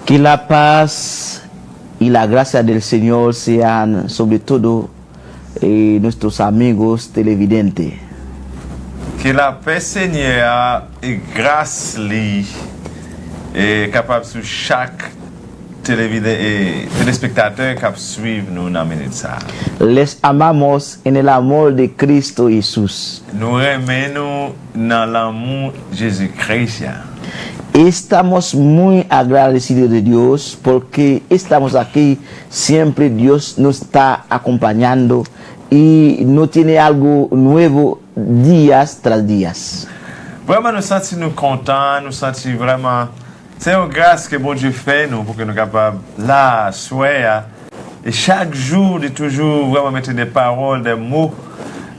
Que la paz y la gracia del Señor sean sobre todo nuestros amigos televidentes. Que la paix Seigneur et grâce li est capable sur chaque téléspectateur qui suit nous dans minute ça. Les amamos en el amor de Cristo Jesús. Nous aimons dans l'amour de Jésus-Christ. Estamos muy agradecidos de Dios porque estamos aquí, siempre Dios nos está acompañando y no tiene algo nuevo días tras días. Vraiment, nous sentons nous contents, nous sentons vraiment, c'est une grâce que bon Dieu fait nous pour que nous soyons capables là, soir, et chaque jour, de toujours vraiment mettre des paroles, des mots,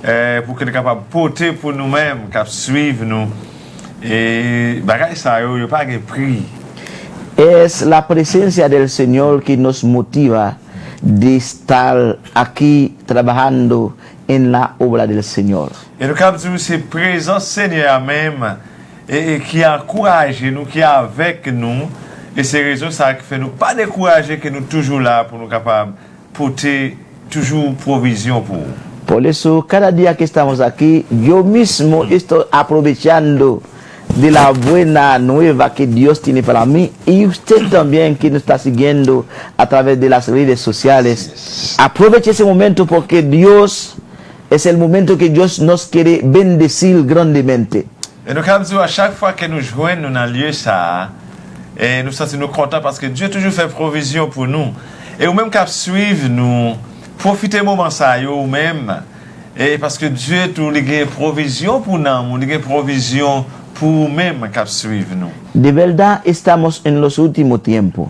pour que nous soyons capables de porter pour nous-mêmes, qui suivent nous. Et ça n'a pas de prix. Es la presencia del Señor que nos motiva de estar aquí trabajando en la obra del Señor. Et nous avons dit c'est présence Seigneur même et qui encourage nous, qui est avec nous. Et c'est raison ça qui fait nous pas décourager que nous toujours là pour nous capables porter toujours provision pour. Por eso cada día que estamos aquí, yo mismo estoy aprovechando de la buena nueva que Dios tiene para mí y usted también que nos está siguiendo a través de las redes sociales. Aproveche ese momento porque Dios es el momento que Dios nos quiere bendecir grandemente. Et nous avons dit à chaque fois que nous joignons dans le lieu ça, et nous sommes contents parce que Dieu toujours fait provision pour nous. Et nous-mêmes qui suivons nous, profitez moment ça ou même et parce que Dieu tout les provision pour nous, il provision pour même qui suivent nous. De verdad estamos en los últimos tiempos.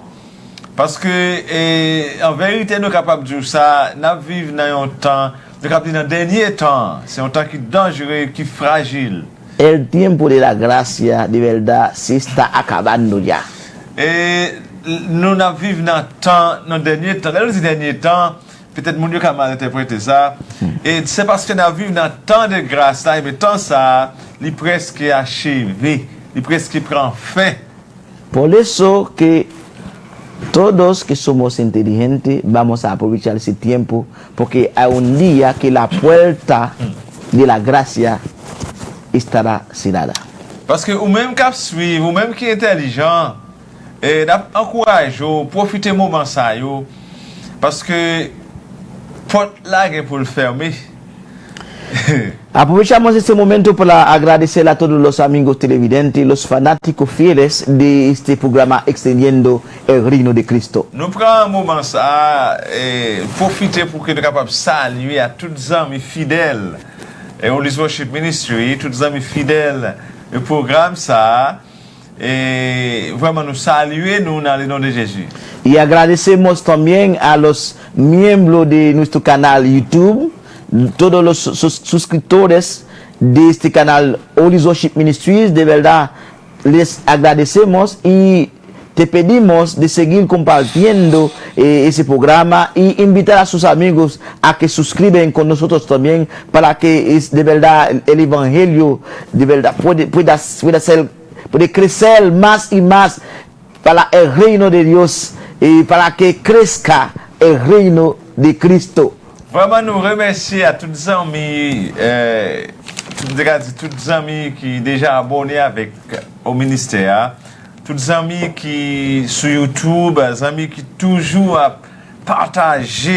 Parce que en vérité nous sommes capables de dire ça, nous vivons dans un temps, nous sommes dans le dernier temps, c'est un temps qui est dangereux, qui est fragile. El tiempo de la gracia de verdad se está acabando ya. Et nous vivons dans le temps, dans le dernier temps, dans le dernier temps, peut-être mon Dieu a mal interprété ça, et c'est parce que nous vivons dans le temps de grâce là, mais temps ça, il est presque achevé, il est presque prend fin. Por eso que todos que somos inteligentes vamos a aprovechar ese tiempo porque hay un día que la puerta de la gracia estará cerrada. Parce que ou même qui suivent, ou même qui est intelligent, et encourage, profitez moment ça yo, parce que porte là pour le fermer. Aprovechamos este momento para agradecer a todos los amigos televidentes, los fanáticos fieles de este programa Extendiendo el Reino de Cristo. Nous prenons un moment ça et profiter pour que nous capables saluer à tous les amis fidèles et au Worship Ministry, tous les amis fidèles au programme ça et vraiment nous saluer nous dans le nom de Jésus. Y agradecemos también a los miembros de nuestro canal YouTube, todos los suscriptores de este canal Holy Worship Ministries, de verdad les agradecemos y te pedimos de seguir compartiendo ese programa y invitar a sus amigos a que suscriben con nosotros también para que de verdad el evangelio de verdad puede crecer más y más para el reino de Dios y para que crezca el reino de Cristo. Vraiment nous remercier à tous les amis, tous les amis qui sont déjà abonnés avec au ministère, tous les amis qui sur YouTube, les amis qui toujours partagent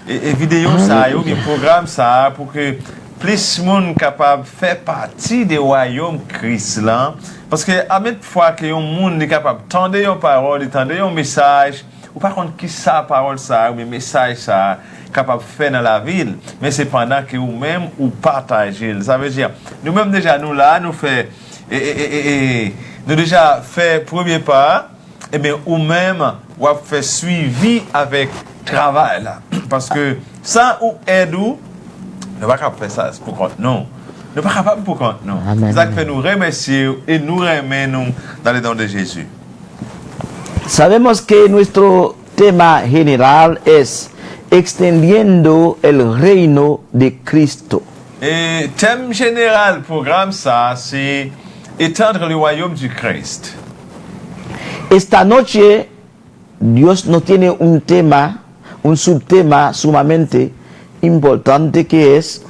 les vidéos ça, les programmes ça, pour que plus de monde capable de faire partie du royaume Christ là, parce que à même fois que un monde est capable d'entendre une parole, d'entendre un message, ou par contre qui ça parole ça, ou message ça capable de faire dans la ville, mais c'est pendant que vous-même ou partagez. Ça veut dire, nous-mêmes déjà, nous là, nous fait, nous déjà fait premier pas, et bien ou-même, ou fait suivi avec travail là. Parce que sans ou aide ou, nous ne pouvons pas faire ça pour compte non. Nous ne pouvons pas faire pour compte non. C'est ça qui fait nous remercier et nous remercier nous dans le nom de Jésus. Sabemos que nuestro tema general es extendiendo el reino de Cristo. Et thème général programme ça, c'est étendre le royaume du Christ. Esta noche Dios no tiene un tema, un subtema sumamente importante que es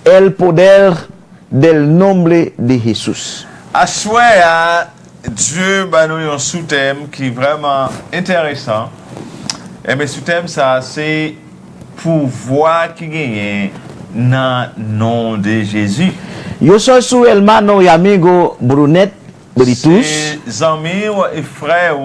el poder del nombre de Jesús. À souhait, Dieu va nous un sous-thème qui est vraiment intéressant. Et mais sous-thème ça c'est pouvoir qui gagne dans le nom de Jésus. Yo soy su hermano y amigo Brunet Britus, C'est amis et frères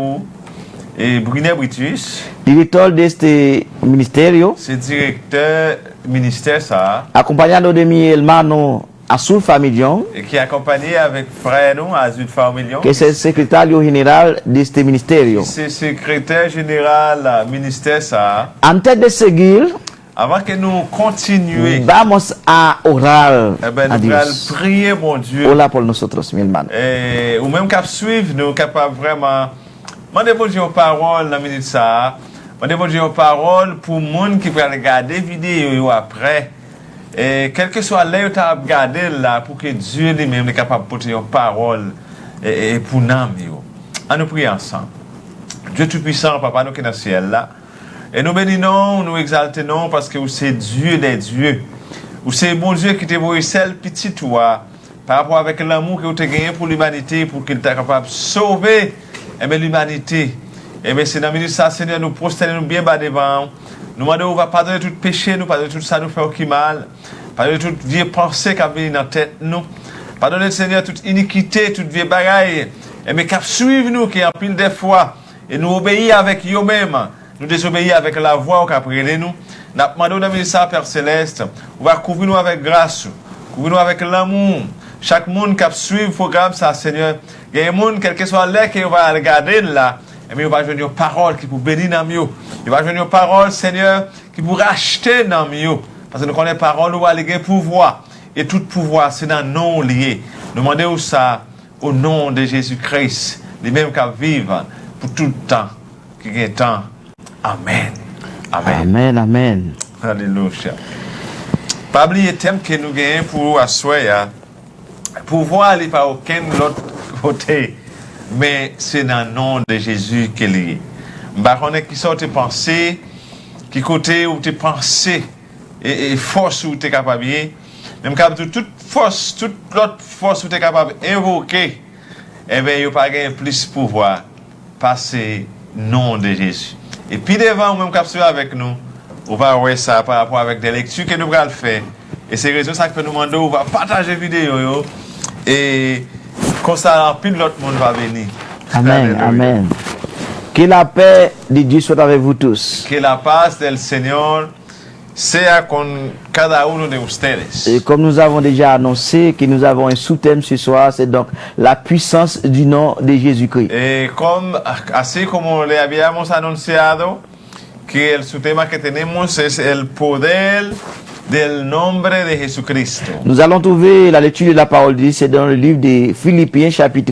et Brunet Britus, director de este ministerio, c'est directeur ministère ça acompañado de mi hermano Azul Famillon, et qui est accompagné avec frère nous Azul Famillon. que es el secretario general de este ministerio. C'est secrétaire général ministère ça. Antes de seguir, Avant que nous continuions, vamos a orar eh ben, a nous allons Dios. prier mon Dieu. Hola por nosotros, mi hermano. Ou même qu'à suivre, nous capables vraiment. Mandez mon Dieu une parole dans la minute ça. Mandez mon Dieu une parole pour les gens qui vont regarder la vidéo après. Et quel que soit l'heure que tu as regardé là, pour que Dieu lui-même est capable de porter une parole et pour nous. On nous prie ensemble. Dieu Tout-Puissant, Papa, nous qui sommes dans le ciel là. Et nous bénissons, nous exaltons parce que c'est Dieu des dieux. Ou c'est bon Dieu qui t'a envoyé celle petit toi par rapport avec l'amour que tu as gagné pour l'humanité, pour qu'il soit capable de sauver l'humanité. Et bien c'est dans le ça, Seigneur, nous prosternons bien bas devant. Nous demandons, on va pardonner tout péché, nous pardonner tout ça, nous fait aucun mal. Pardonner toute vieille pensée qui a venu dans la tête, nous. Pardonner, Seigneur, toute iniquité, toute vieille bagaille. Et mais qu'à suivre nous, qui en pile des fois, et nous obéir avec eux-mêmes. Nous désobéir avec la voix qui a pris nous. Nous demandons dans ça, Père Céleste, on va couvrir nous avec grâce, couvrir nous avec l'amour. Chaque monde qui suit le programme, ça, Seigneur, il y a des gens, quel que soit l'air qu'on va regarder là, et bien, on va jouer une parole qui peut bénir dans mieux. Il va jouer une parole, Seigneur, qui peut racheter dans mieux. Parce que nous connaissons la parole, nous allons avoir pouvoir. Et tout pouvoir, c'est dans nom lié. Nous demandons ça au nom de Jésus-Christ, les mêmes qui vivent pour tout le temps, qui gagne temps. Amen. Amen. Amen, amen. Alléluia. Pas oublier le thème que nous gagnons pour asseoir. Pouvoir aller par aucun autre côté, mais c'est dans le nom de Jésus qu'il est. Je ne sais pas qui sont tes pensées, qui côté où tes pensées et force où tu es capable de. Même quand toute force, toute l'autre force où tu es capable d'invoquer, eh bien, il n'y a pas plus de pouvoir passer nom de Jésus. Et puis devant, même capsuler avec nous, on va voir ça par rapport avec des lectures que nous allons faire. Et c'est raison ça que nous demandons, on va partager la vidéo et comme ça, puis l'autre monde va venir. Amen, Alléluia. amen. Que la paix de Dieu soit avec vous tous. Que la paz del Señor sea con cada uno de ustedes. Et comme nous avons déjà annoncé que nous avons un sous-thème ce soir, c'est donc la puissance du nom de Jésus-Christ. Así como le habíamos anunciado, que el su tema que tenemos es el poder del nombre de Jesucristo. Nous allons trouver la lecture de la parole de Dieu, c'est dans le livre de Philippiens, chapitre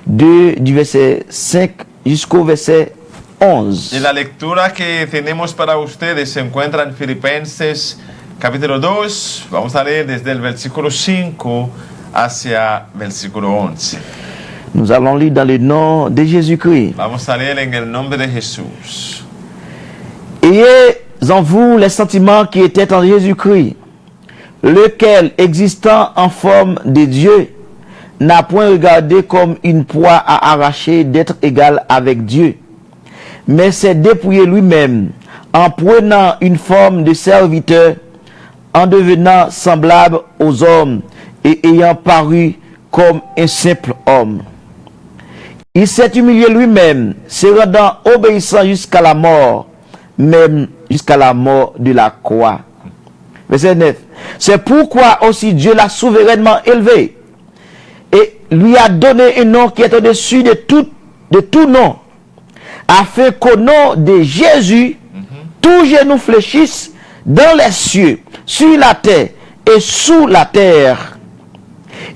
2, du verset 5 jusqu'au verset 11. Y la lectura que tenemos para ustedes se encuentra en Filipenses capítulo 2. Vamos a leer desde el versículo 5 hacia versículo 11. Nous allons lire dans le nom de Jésus-Christ. Vamos a leer en el nombre de Jesús. Ayez en vous les sentiments qui étaient en Jésus-Christ, lequel, existant en forme de Dieu, n'a point regardé comme une proie à arracher d'être égal avec Dieu, mais s'est dépouillé lui-même en prenant une forme de serviteur, en devenant semblable aux hommes et ayant paru comme un simple homme. Il s'est humilié lui-même, se rendant obéissant jusqu'à la mort, même jusqu'à la mort de la croix. Verset 9. C'est pourquoi aussi Dieu l'a souverainement élevé et lui a donné un nom qui est au-dessus de tout nom, afin qu'au nom de Jésus, tout genou fléchisse dans les cieux, sur la terre et sous la terre,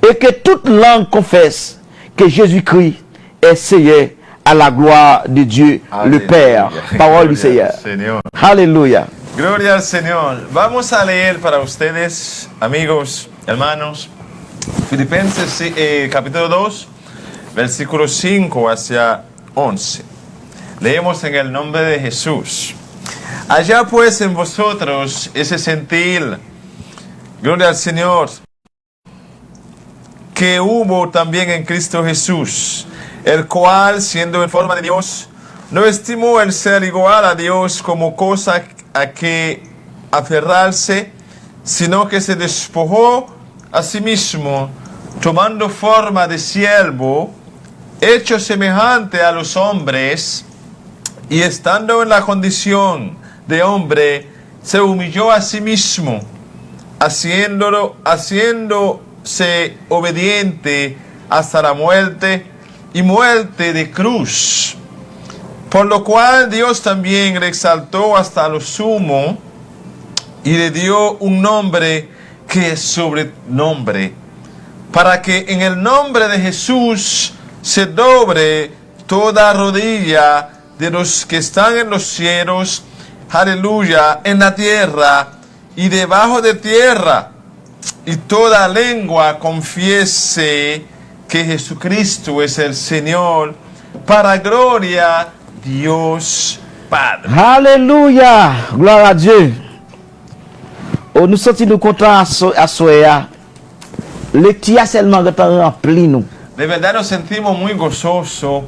et que toute langue confesse que Jésus-Christ est Seigneur, à la gloire de Dieu, le Père. Parole du Seigneur. Señor. Aleluya. Gloria al Señor. Vamos a leer para ustedes, amigos, hermanos, Filipenses capítulo 2, versículo 5 hacia 11. Leemos en el nombre de Jesús. Allá pues en vosotros ese sentir, gloria al Señor, que hubo también en Cristo Jesús, el cual, siendo en forma de Dios, no estimó el ser igual a Dios como cosa a que aferrarse, sino que se despojó a sí mismo, tomando forma de siervo, hecho semejante a los hombres, y estando en la condición de hombre, se humilló a sí mismo, haciéndose obediente hasta la muerte, y muerte de cruz. Por lo cual Dios también le exaltó hasta lo sumo, y le dio un nombre que es sobre nombre, para que en el nombre de Jesús se doble toda rodilla de los que están en los cielos, aleluya, en la tierra y debajo de tierra, y toda lengua confiese que Jesucristo es el Señor, para gloria de Dios Padre. Alléluia, gloire à Dieu. Oh, nous sentons nous contents à soya. Le tia seulement rempli nous. De verdad nos sentimos muy gozosos.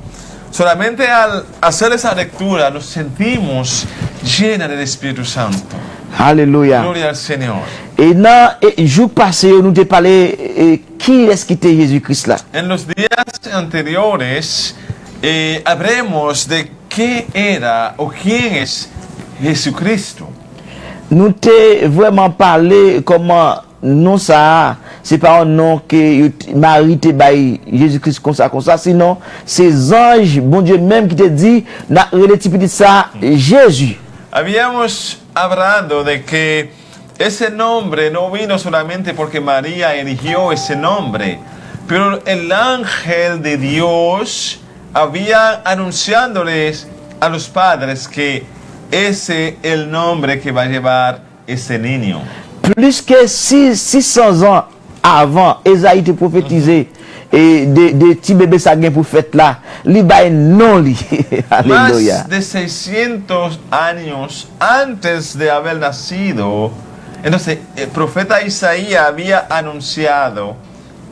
Solamente al hacer esa lectura nos sentimos llenos del Espíritu Santo. Alléluia. Gloria al Señor. Et dans le jour passé, nous avons parlé qui est-ce qui était Jésus-Christ là. En los días anteriores hablemos de qué era o quién es Jesucristo. Nous avons vraiment parlé comment non ça, c'est pas un nom que Marie te baille Jésus-Christ comme ça, sinon c'est anges, bon Dieu même qui te dit, na relativité de ça, Jésus. Habíamos hablado de que ese nombre no vino solamente porque María eligió ese nombre, pero el ángel de Dios había anunciándoles a los padres que ese es el nombre que va a llevar ese niño. Plus que 600 ans avant, Esaïe te prophétisé et de petits bébés sanguins pour fête là, li bail non li. Alléluia. Más de 600 años antes de haber nacido, entonces el profeta Isaías había anunciado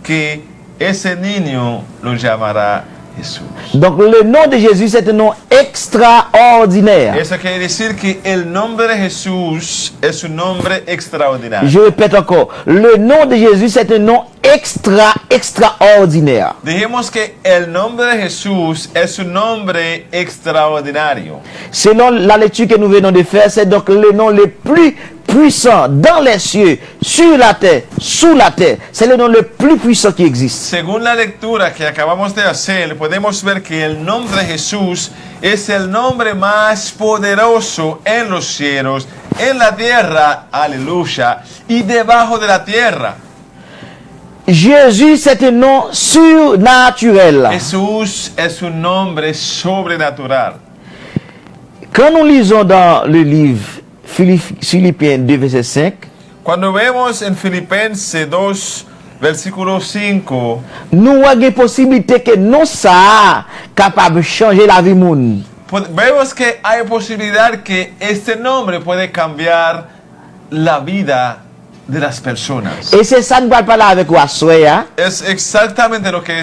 que ese niño lo llamará Jesús. Donc le nom de Jésus c'est un nom extraordinaire. Eso quiere decir que el nombre de Jesús es un nombre extraordinario. Je répète encore, le nom de Jésus c'est un nom extraordinaire. Dijimos que el nombre de Jesús es un nombre extraordinario. Selon la lecture que nous venons de faire, c'est donc le nom le plus puissant dans les cieux, sur la terre, sous la terre. C'est le nom le plus puissant qui existe. Según la lectura que acabamos de hacer, podemos ver que el nombre de Jesús es el nombre más poderoso en los cielos, en la tierra, aleluya, y debajo de la tierra. Jésus, c'est un nom surnaturel. Jesús es un nombre sobrenatural. Quand nous lisons dans le livre Philippiens 2, verset 5, Cuando vemos en Filipenses 2, versículo 5, nous avons une possibilité que nous sommes capables de changer la vie monde. vemos que hay posibilidad que este nombre puede cambiar la vida de las personas. Et c'est ça que nous allons parler avec vous à soir. Es exactamente lo que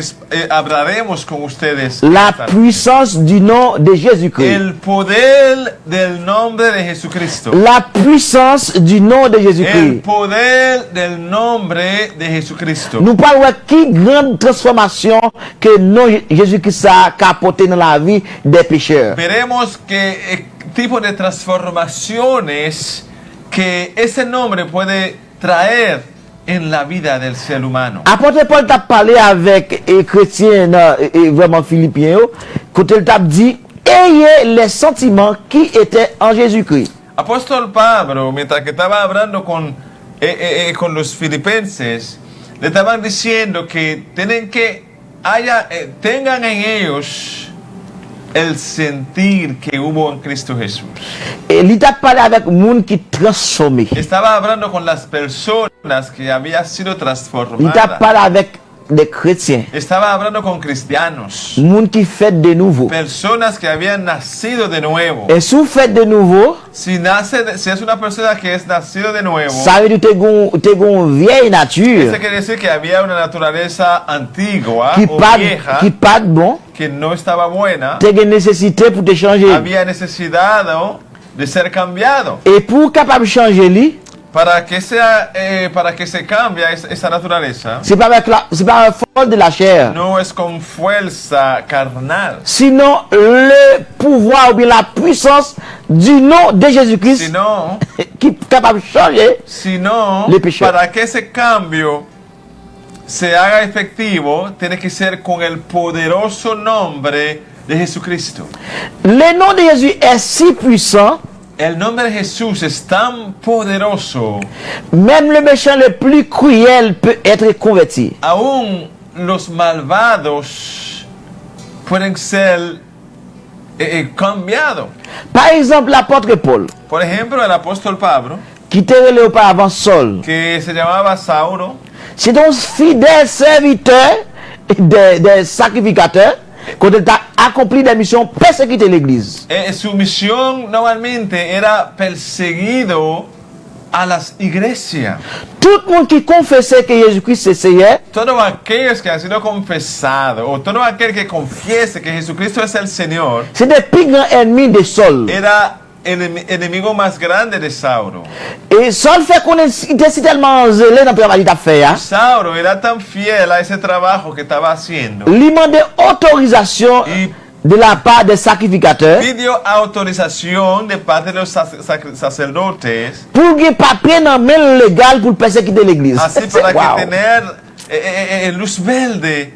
hablaremos con ustedes. La esta noche. puissance du nom de Jésus-Christ. El poder del nombre de Jesucristo. La puissance du nom de El Jésus-Christ. poder del nombre de Jesucristo. Nous parlons de qui grande transformation que non Jésus-Christ a apporté dans la vie des pécheurs. Veremos qué tipo de transformaciones que ese nombre puede traer en la vida del ser humano. Apôtre Paul t'a parlé avec les chrétiens vraiment philippiens, quand il t'a dit ayez les sentiments qui étaient en Jésus-Christ. Apóstol Pablo, mientras que estaba hablando con los filipenses, le estaban diciendo que tengan en ellos el sentir que hubo en Cristo Jesús. Et il t'a parlé avec monde qui transformé. Estaba hablando con las personas que habían sido Il t'a transformadas. parlé avec des chrétiens, Estaba hablando con cristianos, monde qui fait de nouveau. personas que habían nacido de nuevo. Et si vous faites de nouveau, Si es una persona que es nacido de nuevo, ça veut dire que tu as une vieille nature eso quiere decir que había una naturaleza antigua qui o pas vieja qui pas de bon, que no estaba buena. tu as une nécessité pour te changer. Había necesidad de ser cambiado. Et pour capable de changer lui, Para que se cambie esa naturaleza, c'est pas avec c'est pas la force de la chair. no es con fuerza carnal, Sinon, le pouvoir ou bien la puissance du nom de Jésus-Christ sino, qui est capable de changer. Les pécheurs. para que ese cambio se haga efectivo, tiene que ser con el poderoso nombre de Jesucristo. Le nom de Jésus est si puissant, El nombre de Jesús es tan poderoso, même le méchant le plus cruel peut être converti. aún los malvados pueden ser cambiados. Par exemple, l'apôtre Paul, Por ejemplo, el apóstol Pablo, qui était relé auparavant Saul, que se llamaba Saulo, c'est un fidèle serviteur des sacrificateurs quand il a accompli des missions persécuter l'église. su misión normalmente era perseguido a las iglesias. Tout le monde qui confessait que Jésus-Christ est Seigneur, Todos aquellos que han sido confesados, o todo aquel que confiese que Jesucristo es el Señor, c'est des plus grands ennemis de Saul. era el enemigo más grande de Saulo. Et Saul fait qu'on était tellement zélé dans le travail qu'il a fait. Hein? Saulo era tan fiel a ese trabajo que estaba haciendo. Il demandait autorisation Y de la part des sacrificateurs pidió autorización de parte de los sacerdotes, pour qu'il papier dans main légal pour persécuter l'église. así para Wow. que tener luz verde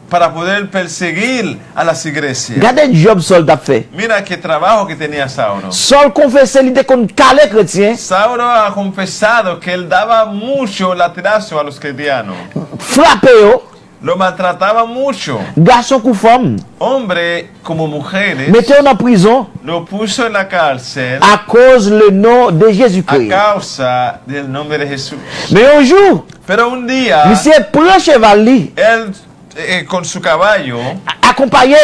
para poder perseguir a las iglesias. Regardez le job Saul t'a fait. Mira qué trabajo que tenía Saulo. Saul confessait l'idée qu'on calait chrétien, Saulo ha confesado que él daba mucho latigazo a los cristianos. frappé eux, Lo maltrataba mucho. garçon ou femme, Hombre como mujeres, mettez-eux en prison lo puso en la cárcel à cause le nom de a Jésus-Christ. causa del nombre de Jesús. Mais un jour, Pero un día, monsieur prend cheval li, él con su caballo, accompagné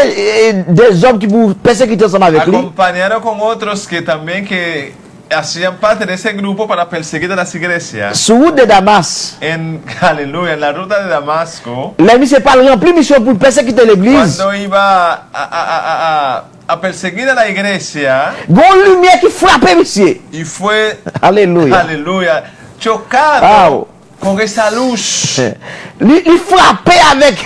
des hommes qui vous persécuter ensemble avec lui. acompañaron con otros que también que hacían parte de ese grupo para perseguir a las iglesias. Sur route de Damas, Aleluya, en la ruta de Damasco, les monsieur pas rempli mission pour persécuter l'église. cuando iba a perseguir a la iglesia, Gon lumière qui frappait monsieur. y fue, Alléluia. aleluya, chocado Wow. con esa luz. Il frappait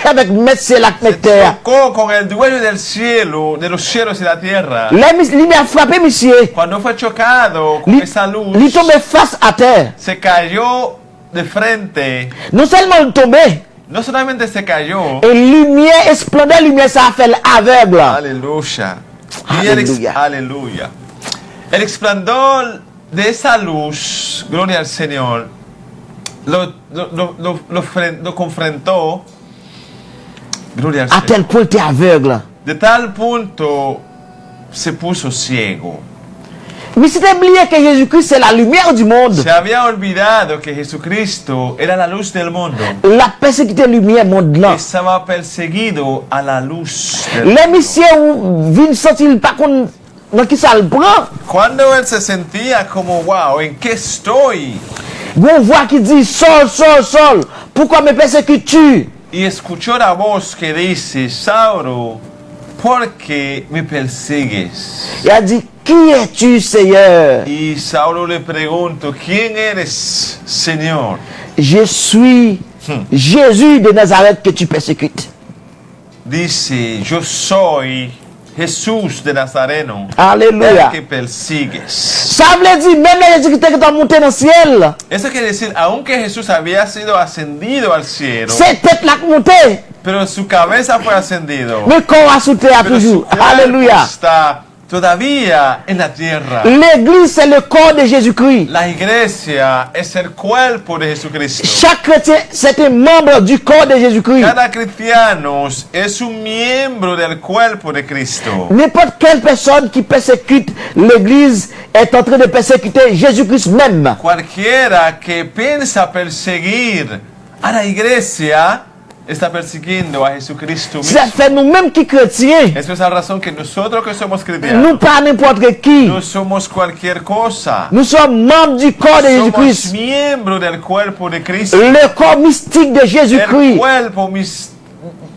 avec monsieur la terre. Chocó con el dueño del cielo, de los cielos y la tierra. Les lumière frappé monsieur. Cuando fue chocado con esa luz, Il tombait face à terre. se cayó de frente. Non seulement il tombait, No solamente se cayó, et lumière, esplendeur lumière, ça a fait l'aveugle. aleluya. Y Aleluya. aleluya. El esplendor de esa luz, gloria al Señor, lo confrontó, gloria al À Señor. tel point tu es aveugle. De tal punto se puso ciego. Mais c'est oublié que Jésus-Christ c'est la lumière du monde. Se había olvidado que Jesucristo era la luz del mundo. La persécuté lumière monde là. Estaba perseguido a la luz del Les mundo. messieurs viennent sortir pas qu'on dans qui ça le prend. Cuando él se sentía como, wow, ¿en qué estoy? On voit qui dit Saul, Saul, Saul, pourquoi me persécutes-tu? Y escuchó la voz que dice, Saulo, ¿por qué me persigues? Il a dit, qui es-tu, Seigneur? Y Saulo le preguntó, ¿quién eres, Señor? Je suis Jésus de Nazareth que tu persécutes. Dice, yo soy Jesús de Nazareno, Alléluia. el que persigues. Ça veut dire, même Jésus-Christ qui est monté dans le ciel, Eso quiere decir, aunque Jesús había sido ascendido al cielo, c'est tête là qui monté, pero su cabeza fue ascendido, mais corps a sauté à pero su toujours. cuerpo Alléluia. está todavía en la tierra. L'église, c'est le corps de Jésus-Christ. La iglesia es el cuerpo de Jesucristo. Chaque chrétien, c'est un membre du corps de Jésus-Christ. Cada cristiano es un miembro del cuerpo de Cristo. N'importe quelle personne qui persécute l'église est en train de persécuter Jésus-Christ même. Cualquiera que piensa perseguir a la iglesia está persiguiendo a Jesucristo Ça mismo. fait nous-mêmes qui chrétiens, Esa es la razón que nosotros que somos nous cristianos pas n'importe qui. no somos cualquier cosa. Nous sommes membres du corps de Somos Jésus-Christ. miembros del cuerpo de Cristo. Le corps mystique de El Jésus-Christ, cuerpo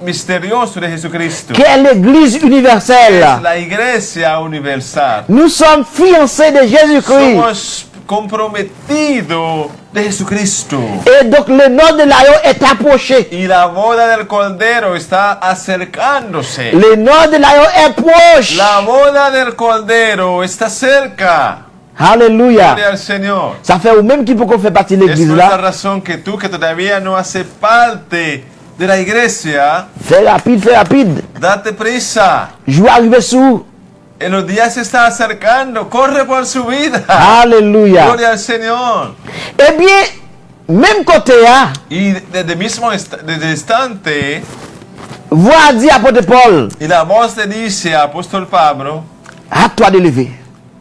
misterioso de Jesucristo. qui est l'Église universelle. Es la iglesia universal. Nous sommes fiancés de Jésus-Christ. Somos comprometidos de Jesucristo. Et donc le nom de l'agneau est approché. Y la boda del Cordero está acercándose. Le nom de l'agneau est proche. La boda del Cordero está cerca. Alléluia. Gloria al Señor. Ça fait au même qui peut qu'on fait partie de Es l'église por esta là. razón que tú que todavía no haces parte de la iglesia, Fais rapide. date prisa. Je vais arriver sous. En los días se está acercando. Corre por su vida. Alléluia. Gloria al Señor. Eh bien, même côté, hein, Y desde mismo desde instante, voix dit apôtre Paul, y la voz le dice a apóstol Pablo, à toi de lever.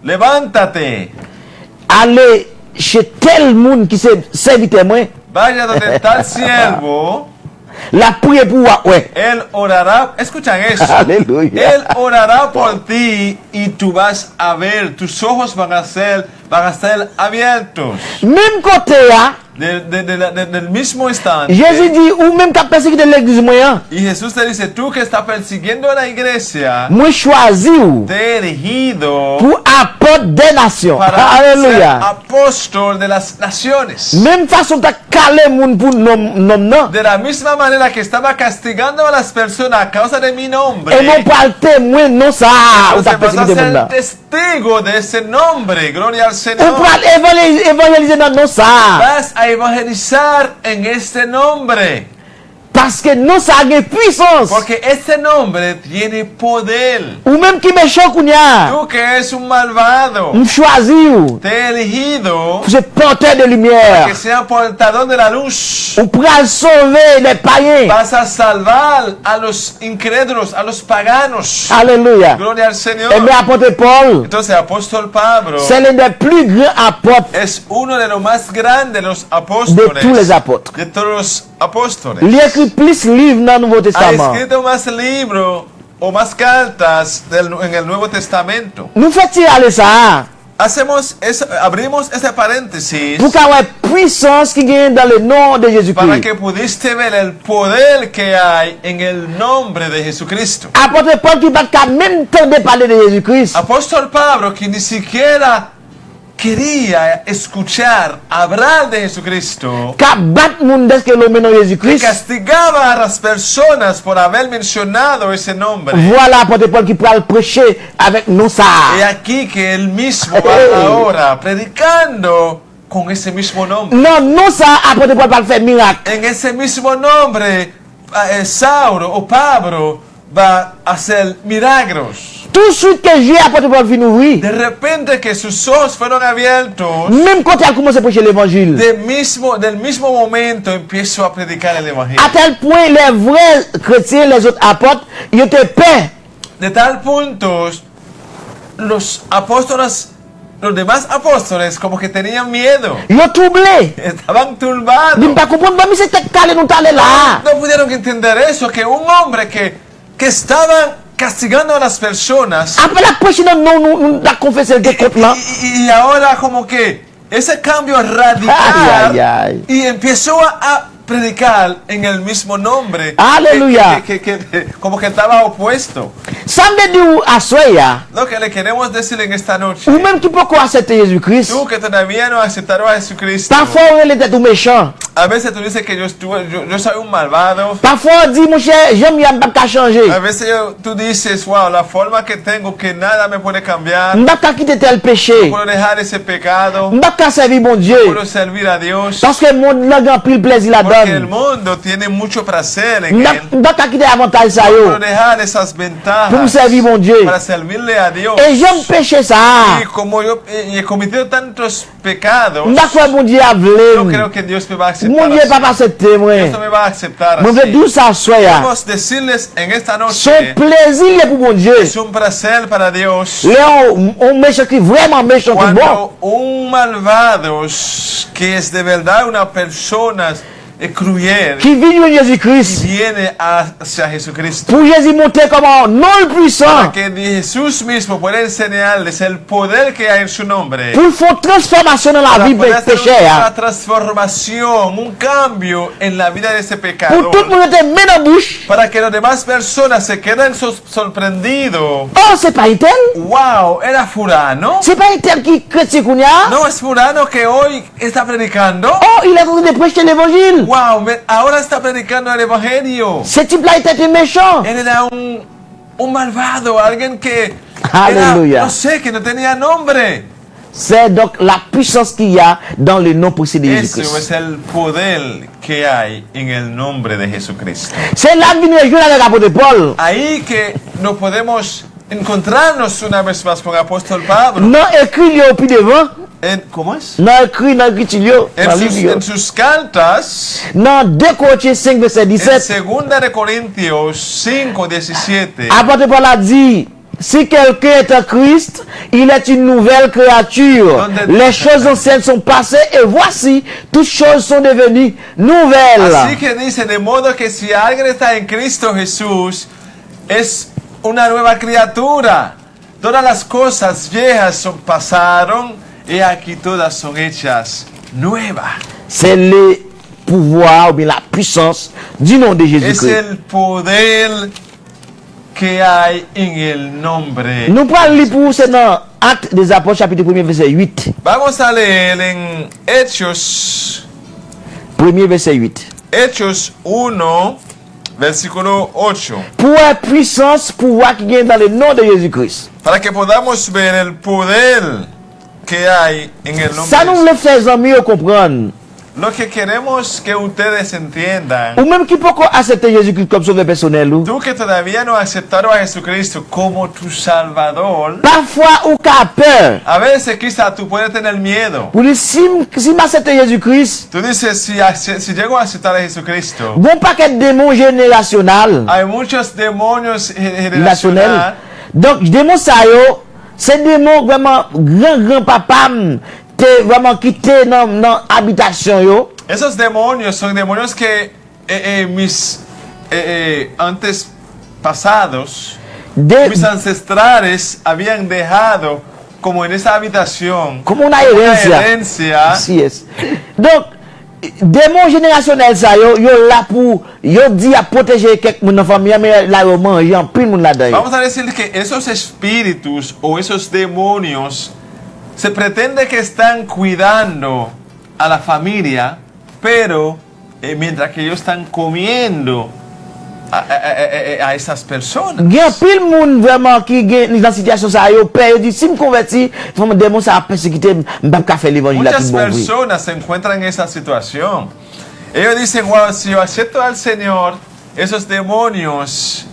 levántate, Allez chez tel monde qui s'est serviteur moi, vaya donde tal siervo, la prier pour moi, ouais. él orará, escuchan eso, Aleluya. él orará por ti y tú vas a ver, tus ojos van a ser abiertos. Même côté, hein, Del mismo instante, Jésus dit, ou même qu'à persécuter l'église moi, hein, y Jesús te dice, tú que estás persiguiendo a la iglesia, moi choisi ou te he elegido pour apôtre des nations. para ser Alléluia. apóstol de las naciones. Même façon t'as calé moun pour nom non. De la misma manera que estaba castigando a las personas a causa de mi nombre, Et non pas le témoin, non ça, ou t'as entonces vas a persécuté moun ser là. testigo de ese nombre. Gloria al Ou Señor. pour évangéliser dans non ça. Vas a evangelizar en este nombre, Parce que non ça a une puissance. porque este nombre tiene poder. Ou même qui méchant qu'on y a. Tú que eres un malvado, On choisit ou. te he elegido Pour ce porteur de lumière. que sea portador de la luz. On pourra sauver les païens. Vas a salvar a los incrédulos, a los paganos. Alléluia. Gloria al Et Señor. bien apôtre Paul, Entonces, apóstol Pablo c'est l'un des plus grands apôtres es uno de los más grandes de los de apóstoles. tous les apôtres. De todos los apóstoles. Il écrit plus de livres dans le Nouveau Ha Testament. escrito más libros o más cartas en el Nuevo Testamento. Nous faisons aller ça Abrimos ese paréntesis pour qu'il y ait une puissance qui gagne dans le nom de para Jésus-Christ. que pudiste ver el poder que hay en el nombre de Jesucristo. Apôtre Paul qui va même temps de parler de Jésus-Christ. Apóstol Pablo, que ni siquiera quería escuchar hablar de Jesucristo, Qui bat moun de que l'homme nom que Jésus-Christ. castigaba a las personas por haber mencionado ese nombre. Voilà apôtre Paul qui pourra le prêcher avec nous ça. Y aquí que él mismo va ahora predicando con ese mismo nombre. Non, non ça apôtre Paul va le faire miracle. En ese mismo nombre, Sauro o Pablo va a hacer milagros. Tout de suite que j'ai apôtre Paul fin ouvrir. De repente que sus ojos fueron abiertos, Même quand il a commencé à prêcher l'évangile. del mismo momento empiezo a predicar el evangelio. À tel point, les vrais chrétiens, les autres apôtres, ils étaient peur. De tal punto, los demás apóstoles como que tenían miedo, Ils ont troublé. estaban Ils turbados. ne pas comprendre, mais c'était calé, nous t'allons là. No pudieron entender eso, que un hombre que estaba castigando a las personas Après la prêche, nous la confessé le contre là. y ahora como que ese cambio radical Ay, ay, ay. y empezó a predicar en el mismo nombre. Aleluya. Que como que estaba opuesto. Ça me dit à Soya, Lo que le queremos decir en esta noche, ou même qui peut accepter Jésus-Christ. tú que todavía no aceptaron a Jesucristo, Parfois, on est tout méchant. a veces tú dices que yo soy un malvado. Parfois, on dit, mon cher, j'aime bien pas changer. A veces tú dices, wow, la forma que tengo, que nada me puede cambiar. Je ne pas quitter tel péché. Puedo dejar ese pecado. Je ne pas servir mon Dieu. Puedo servir a Dios. Parce que le monde n'a pas pris le plaisir Porque el là-dedans. mundo tiene mucho placer Je en ne él. pas quitter l'avantage ça. Puedo Yo. dejar esas ventajas Pour servir mon Dieu. para servirle a Dios. Et j'aime pécher ça. Y como yo he cometido tantos pecados, Je ne pas mon Dieu a yo voulu. creo que Dios me va a Mon aceptar Dieu así. pas accepter moi. Dios no me va a aceptar Je veux así. d'où ça soit. Queremos decirles en esta Son noche, plaisir est pour mon Dieu. es un placer para Dios Là, on méchant qui vraiment méchant qui bon. cuando un malvado que es de verdad una persona cruel qui vit en y Jésus-Christ. viene hacia Jesucristo. Pour Jésus montrer comment non le Para puissant. que Jesús mismo pueda enseñarles el poder que hay en su nombre. Pour faire transformation dans la Para vie poder hacer pécheur. una transformación, un cambio en la vida de ese Pour pecador. tout le monde te met dans la bouche. Para que las demás personas se queden sorprendidos. Oh, c'est pas un tel. Wow, era Fulano. C'est pas un tel qui chrétien qu'on y a. No es Fulano que hoy está predicando. Oh, il est en train de prêcher l'évangile. Wow, ahora está predicando el evangelio. Ce type-là était un méchant. Él era un malvado, alguien que Alléluia. era, no sé, que no tenía nombre. C'est donc la puissance qu'il y a dans le nom précédé de Eso Jésus-Christ. es el poder que hay en el nombre de Jesucristo. C'est là que nous rejoignons avec l'apôtre Paul. Ahí que nos podemos encontrarnos una vez más con el apóstol Pablo. Non écrit au plus devant. ¿Cómo es? Non écrit dans l'écriture. En sus cartas, Dans 2 Corinthiens 5, verset en 17. 2 de Corintios 5, 17, Apôtre Paul a dit, si quelqu'un est en Christ, il est une nouvelle créature. Les choses anciennes sont passées et voici, toutes choses sont devenues nouvelles. así que dice, de modo que si alguien está en Cristo Jesús, es una nueva criatura. Todas las cosas viejas pasaron y aquí todas son hechas nuevas. C'est le pouvoir ou bien la puissance du nom de Es Jésus-Christ. el poder que hay en el nombre. Nous parlons lire pour c'est dans Actes des Apôtres, chapitre 1, verset 8. Vamos a leer en Hechos 1er verset 8. Hechos 1, versículo 8, Pour la puissance, pouvoir qui vient dans le nom de Jésus-Christ. para que podamos ver el poder que hay en el nombre Ça de nous le fait mieux comprendre. Lo que queremos que ustedes entiendan, Ou même qui peut accepter Jésus-Christ comme sauveur personnel. Ou. tú que todavía no aceptaron a Jesucristo como tu Salvador, Parfois, ou qu'a peur. a veces quizá tú puedes tener miedo. Pour dire, si m'accepte Jésus-Christ, Tú dices, si llego a aceptar a Jesucristo, bon paquet de démons générationnels. hay muchos demonios National. generacionales. Donc, démons ça yo, c'est démons vraiment grand papa te vraiment quitté dans habitation yo. Esos demonios son demonios que mis antes pasados, mis ancestrales habían dejado como en esa habitación, Como una herencia. Así es. Donc, démons générationnels ça yo là pour yo dit à protéger quelques moun dans famille mais là yo mange en pile moun là-dedans. Vamos a decir que esos espíritus o esos demonios se pretende que están cuidando a la familia, pero mientras que ellos están comiendo a esas personas. Il y a pile moun vraiment qui gagne dans situation ça yo père dit si me converti, faut me démon ça persécuter m'pa ka faire l'évangile là Muchas tout bon bruit. personas se encuentran en esa situación. Ellos dicen, wow, si yo acepto al Señor, esos demonios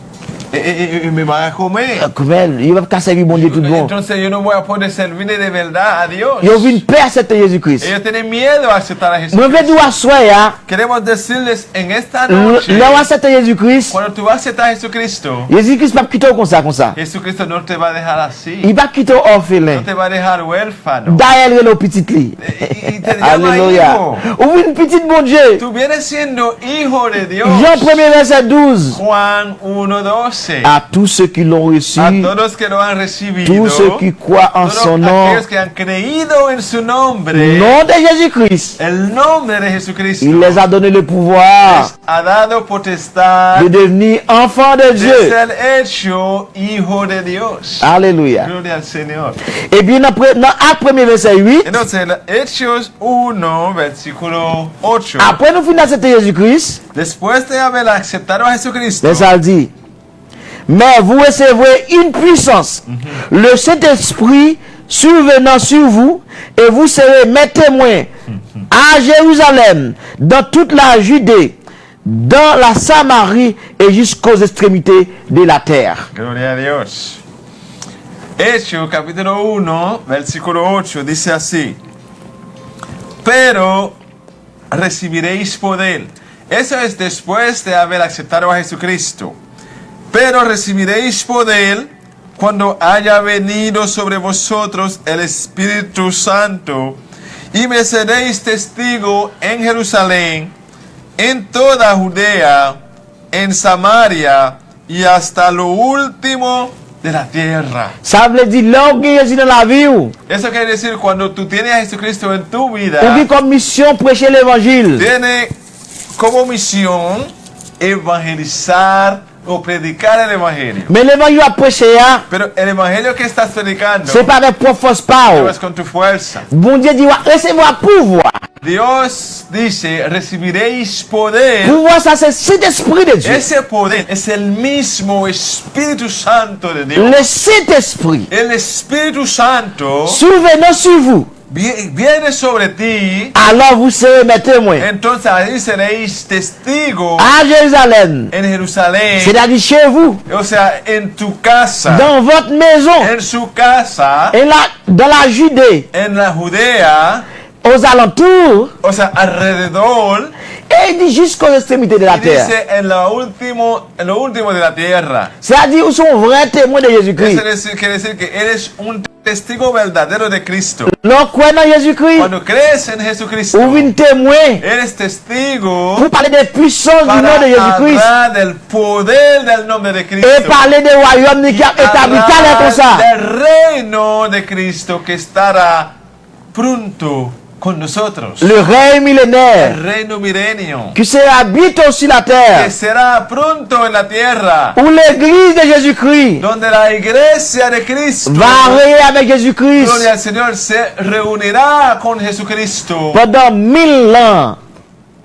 me van a comer. Comment il va pas servir bon Dieu tout bon. Entonces yo no voy a poder servirle de verdad a Dios. Yo vinn paix accepter Jésus-Christ. Ellos tienen miedo a aceptar a Moi Jesucristo. veux dire soya, Queremos decirles en esta noche, là accepter Jésus-Christ. cuando tú vas a aceptar a Jesucristo, Jésus-Christ pas quitter comme ça. Jesucristo no te va a dejar así. Il va quitter No orphelin. te va a dejar huérfano. D'ailleurs le petit lit. Y te llama Alléluia. hijo. Ou une petite bon Dieu. Tú vienes siendo hijo de Dios. Jean 1er verset 12. Juan 1:12. À tous ceux qui l'ont reçu, A todos que lo han recibido, tous ceux qui croient en todos son nom, aquellos que han creído en su nombre, nom de Jésus-Christ, el nombre de Jesucristo, il les a donné le pouvoir les ha dado potestad de devenir enfants de de Dieu. ser hecho hijo de Dios. Alléluia. Gloria al Señor. Et bien, dans Acte 1er verset 8, Entonces, Hechos 1, versículo 8. après nous finissons accepter Jésus-Christ, Después de haber aceptado a Jesucristo, c'est ça le dit. Mais vous recevrez une puissance, le Saint-Esprit survenant sur vous, et vous serez mes témoins à Jérusalem, dans toute la Judée, dans la Samarie et jusqu'aux extrémités de la terre. Gloria a Dios. Hechos capítulo 1, versículo 8 dice así: pero recibiréis poder. Eso es después de haber aceptado a Jesucristo. Pero recibiréis poder cuando haya venido sobre vosotros el Espíritu Santo, y me seréis testigo en Jerusalén, en toda Judea, en Samaria y hasta lo último de la tierra. Ça veut dire, l'homme qui Jésus dans la vie, ou Eso quiere decir, cuando tú tienes a Jesucristo en tu vida, qui comme mission prêcher l'évangile. tiene como misión evangelizar o predicar el evangelio. Mais l'évangile à prêcher, hein, Pero el evangelio que estás predicando c'est pas des profos pas. no es con tu fuerza. Bon Dieu dit, recevoir pouvoir. Dios dice, recibiréis poder. Pouvoir, ça c'est Saint-Esprit de Dieu. Ese poder es el mismo Espíritu Santo de Dios. Le Saint-Esprit El Espíritu Santo survenant sur vous. viene sobre ti. Alors vous serez mes témoins. Entonces ahí seréis testigos À Jérusalem. en Jerusalén. C'est-à-dire chez vous. O sea, en tu casa. Dans votre maison. En su casa. Et là, dans la Judée. En la Judea. Aux alentours. O sea, alrededor. Et il dit jusqu'aux extrémités de la Y terre. dice en lo último de la tierra. C'est-à-dire où sont vrais témoins de Jésus-Christ. Eso quiere decir que eres un testigo verdadero de Cristo. Lorsque vous croyez en Jésus-Christ, Cuando crees en Jesucristo, vous êtes témoin. eres testigo Vous parlez des puissances du para nom de Jésus-Christ. hablar del poder del nombre de Cristo. Et parler des royaumes qui a établi tel comme ça. Del reino de Cristo que estará pronto con nosotros. Le règne millénaire El reino milenio qui se habite sur la que terre. será pronto en la tierra, Où l'église de Jésus-Christ donde la iglesia de Cristo, va régner avec Jésus-Christ gloria al Señor, se reunirá con Jesucristo pendant 1000 ans.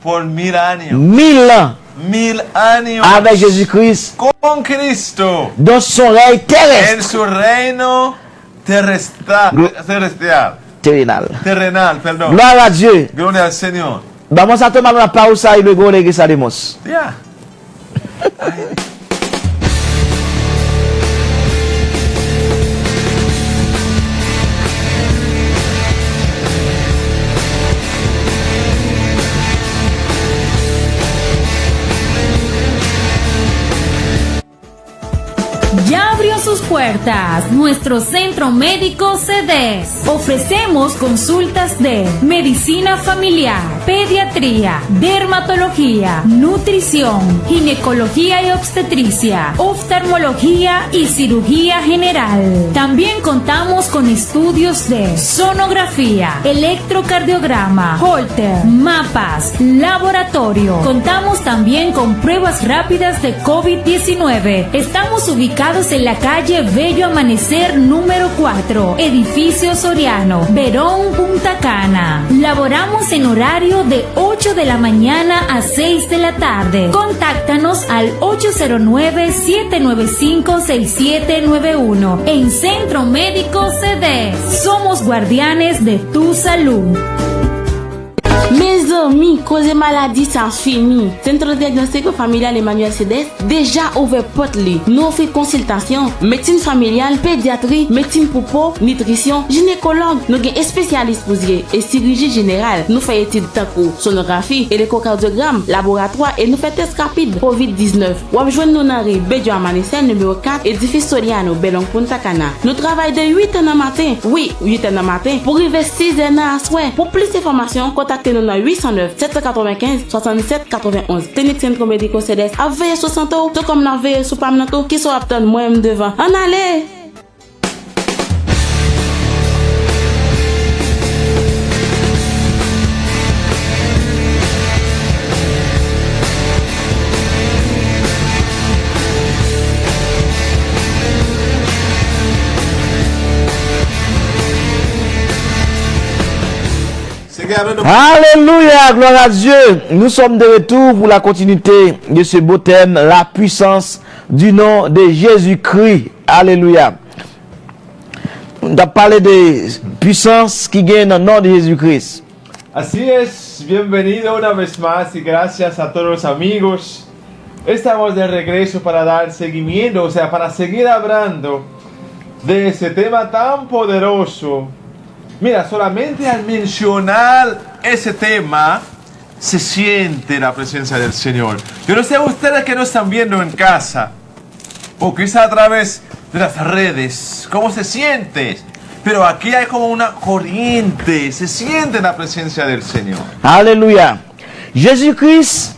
por 1000 años. 1000 ans 1000 años avec Jésus-Christ con Cristo dans son règne en terrestre. su reino terrenal, perdón. Gloire à Dieu. Gloria al Señor. Vamos a tomar una pausa y luego regresaremos. Ya. Ya abrió sus puertas nuestro centro médico CEDES. Ofrecemos consultas de medicina familiar, pediatría, dermatología, nutrición, ginecología y obstetricia, oftalmología y cirugía general. También contamos con estudios de sonografía, electrocardiograma, Holter, mapas, laboratorio. Contamos también con pruebas rápidas de COVID-19. Estamos ubicados en la calle Bello Amanecer número 4, edificio Soriano, Verón, Punta Cana. Laboramos en horario de 8 de la mañana a 6 de la tarde. Contáctanos al 809-795-6791 en Centro Médico CEDES. Somos guardianes de tu salud. Mes amis, cause maladie sans fini. Centre de diagnostic familial Emmanuel CEDES déjà ouvert porte li. Nous offrons consultation, médecine familiale, pédiatrie, médecine pour peau, nutrition, gynécologue, nous avons spécialistes pour et chirurgie générale. Nous faisons études tanko, sonographie, électrocardiogramme, laboratoire et nous faisons test rapide COVID-19. Ou rejoindre nous dans rue Bello Amanecer numéro 4, édifice Soriano, Belong Punta Cana. Nous travaillons de 8 h matin. Oui, 8 h matin pour arriver 6 h à soir. Pour plus d'informations, contactez-nous dans 809 795 67 91. Clinique Centre Médico CEDES à veiller 60 ans, tout comme la veille sous Pamnato qui sont aptes moi-même devant. En allez! Alléluia, gloire à Dieu. Nous sommes de retour pour la continuité de ce beau thème, la puissance du nom de Jésus-Christ. Alléluia. On a parlé de puissance qui gagne dans le nom de Jésus-Christ. Así es, bienvenido una vez más y gracias a todos los amigos. Estamos de regreso para dar seguimiento, o sea, para seguir hablando de ese tema tan poderoso. Mira, solamente al mencionar ese tema se siente la presencia del Señor. Yo no sé a ustedes que no están viendo en casa o quizá a través de las redes, cómo se siente. Pero aquí hay como una corriente, se siente la presencia del Señor. Alléluia. Jésus-Christ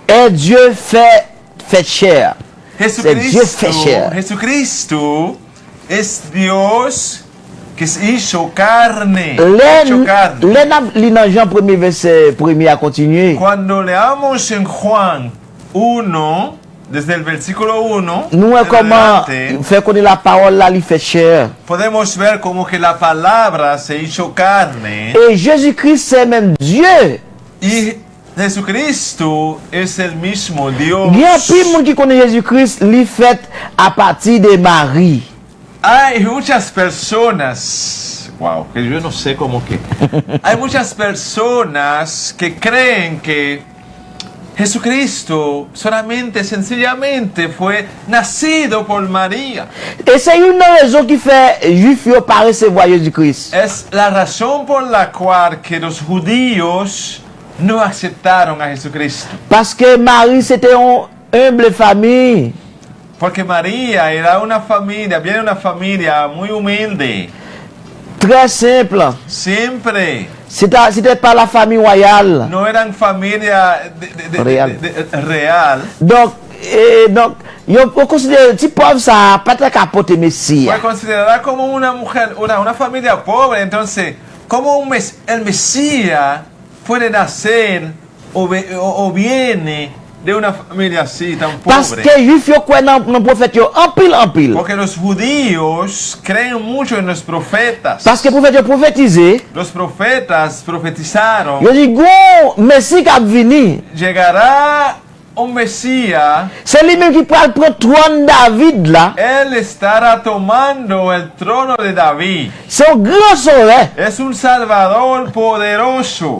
est Dieu fait chair. C'est Dieu fait chair. Jesucristo es Dios que se hizo carne. Hecho carne. Li dans Jean 1er verset 1er à continuer. Cuando leamos en Juan 1, desde el versículo 1, Nous comment faire connaître la parole là, il fait chair. podemos ver como que la palabra se hizo carne. Et Jésus-Christ c'est même Dieu. Y Jesucristo es el mismo Dios. Il y a plus de monde qui connaît Jésus-Christ, il fait à partir de Marie. Hay muchas personas, wow, que yo no sé cómo que. Hay muchas personas que creen que Jesucristo solamente, sencillamente fue nacido por María. Et c'est une raison qui fait juif yo pas recevoir Jésus-Christ. Es la razón por la cual que los judíos no aceptaron a Jesucristo. Parce que Marie c'était une humble famille. Porque María era una familia, viene de una familia muy humilde. Très simple. Siempre. C'était pas la famille royale. No eran familia real. Donc, yo considère si pauvre ça pas très capoter Messie. Fue considerada como una mujer, una familia pobre. Entonces, ¿cómo el Mesías puede nacer o viene de una familia así tan Parce pobre? que juif yo croient dans le prophète yo en pile. Porque los judíos creen mucho en los profetas. Parce que prophète yo prophétisé. Los profetas profetizaron. Yo dis gon Messie qui a venir. Llegará un Mesías. C'est lui-même qui prend le trône David là. Él estará tomando el trono de David. C'est un grand sauveur. Es un Salvador poderoso.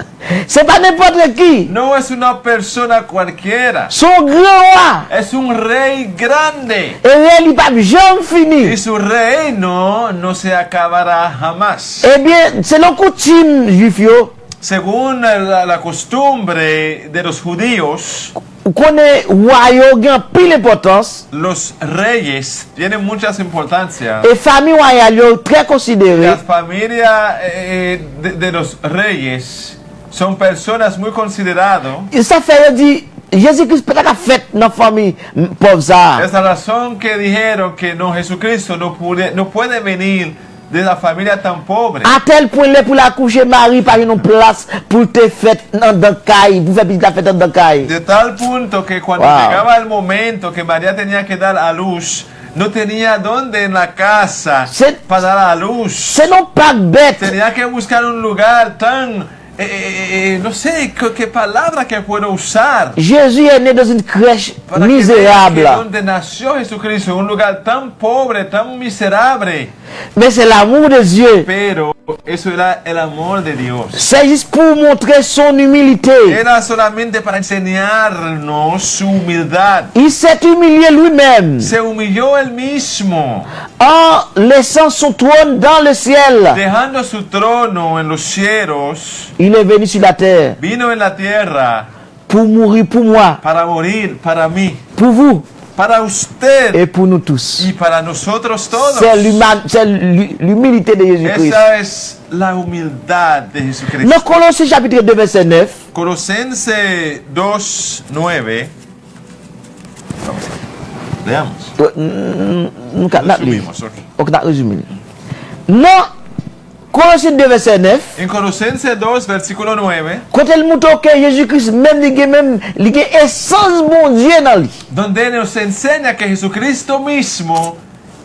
C'est pas n'importe qui. No es una persona cualquiera. Son grand roi. Es un rey grande. Et il pas jamais fini. Y su reino no se acabará jamás. Eh bien, c'est la coutume juif yo. Según la costumbre de los judíos, qu'on est royaume gagne pile importance. los reyes tienen muchas importancias. Et famille royale yo très considérée. Las familias de los reyes son personas muy consideradas. Et ça fait dit Jésus-Christ peut pas fait dans famille pauvre ça. Es la razón que dijeron que no, Jesucristo no puede venir de la familia tan pobre. À tel point là pour la coucher Marie par une place pour te faire dans caille, pour faire la fête dans caille. De tal punto que cuando llegaba el momento que María tenía que dar a luz, no tenía dónde en la casa para dar a luz. C'est non pas bête. Tenía que buscar un lugar tan no sé qué palabra que puedo usar. Jésus est né dans une crèche para misérable. Que donde nació Jesucristo, un lugar tan pobre, tan miserable. Mais c'est l'amour de Dieu. Pero eso era el amor de Dios. C'est juste pour montrer son humilité. Era solamente para enseñarnos su humildad. Il s'est humilié lui-même. Se humilló él mismo. En laissant son trône dans le ciel. Dejando su trono en los cielos. Il est venu sur la terre. Vino en la tierra. Pour mourir pour moi. Para morir para mí. Pour vous. Para usted et pour nous tous. Y para nosotros todos. C'est l'humilité de Jésus-Christ. Esa es la humildad de Jesucristo. Dans Colossiens chapitre 2 verset 9. Colosenses 2:9. Leamos. Resumimos. Non. Colossiens 2 verset 9. En Colosenses 2 versículo 9. Quand elle montre que Jésus-Christ même il a essence bon Dieu dans lui. Donde nos enseña que Jesucristo mismo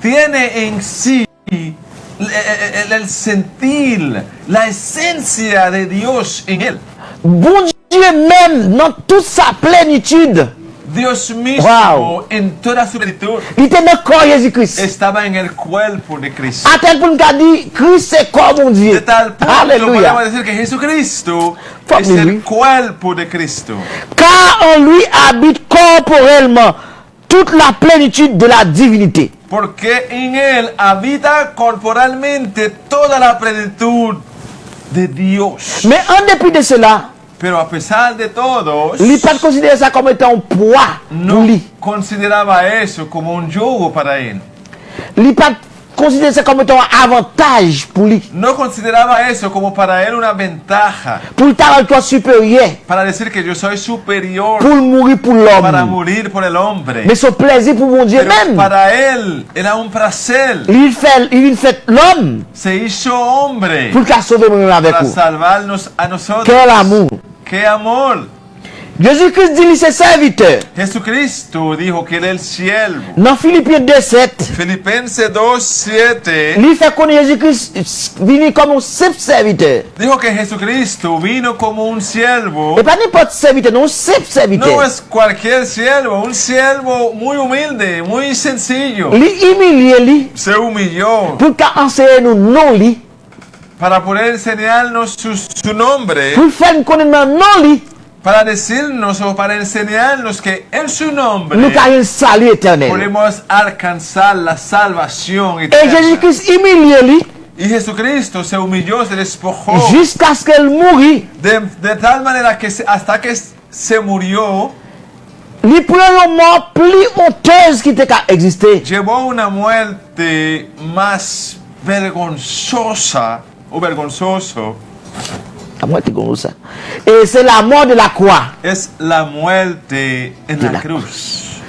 tiene en sí el sentir, la esencia de Dios en él. Bon Dieu même dans toute sa plénitude. Dios mismo en toda su plenitud il était dans le corps Jésus-Christ. Estaba en el cuerpo de Cristo. À tel point qu'on dit Christ c'est corps mon Dieu. De tal punto Alléluia. podemos decir que Jesucristo es el cuerpo de Cristo. Car en lui habite corporellement toute la plénitude de la divinité. Porque en él habita corporalmente toda la plenitud de Dios. Mais en dépit de cela, pero a pesar de todos, il pas considéré ça comme étant un poids no pour lui. Consideraba eso como un yugo para él. Il pas considéré ça comme étant un avantage pour lui. No consideraba eso como para él una ventaja, Pour le talent toi supérieur. para decir que yo soy superior, Pour mourir pour para l'homme. morir por el hombre. Mais son plaisir pour mon Dieu Pero même. para él era un placer. Il fait l'homme Se hizo hombre pour qu'il sauve moi-même avec para vous. salvarnos a nosotros. Quel amour. ¡Qué amor! Jésus-Christ dit, c'est serviteur. Jesucristo dijo que era el siervo. Dans Philippiens 2:7, Filipenses 2:7 il fait connaître Jésus-Christ venu comme un simple serviteur. dijo que Jesucristo vino como un siervo. Et pas n'importe serviteur, non, un simple No serviteur. es cualquier siervo, un siervo muy humilde, muy sencillo. Il humilié lui Se humilló pour qu'enseigner nous non lui, para poder enseñarnos su nombre, pour faire nous connaître non lui, para decirnos o para enseñarnos que en su nombre nous avons un salut éternel. podemos alcanzar la salvación Et eterna. Jésus-Christ humilié lui Y Jesucristo se humilló, se despojó jusqu'à ce qu'elle mourit. de tal manera que hasta que se murió, Il prend une mort plus honteuse qui était existé. llevó una muerte más vergonzosa o vergonzoso. La mort est comme ça. Et c'est la mort de la croix. Es la muerte en De la la cruz.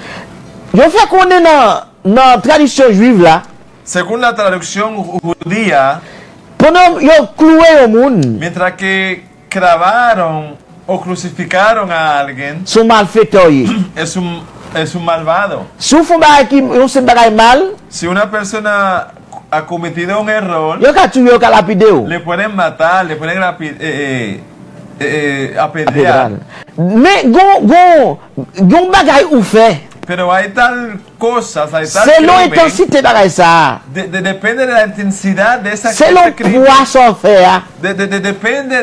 Je fais qu'on est dans la tradition juive là. Según la traducción judía, Pendant qu'ils ont cloué au monde, mientras que clavaron o crucificaron a alguien, son malfaiteurs. es un malvado. Si vous faites qui ont fait des mal, Si una persona ha cometido un error, ils ont tué, ils ont lapidé. le pueden matar, le pueden apedrear. Mais gon bagay ou fait. Pero hay tal cosas, hay tal Selon crimen, l'intensité bagay ça. depende de la intensidad de esa Selon ese crimen, poisson faire. depende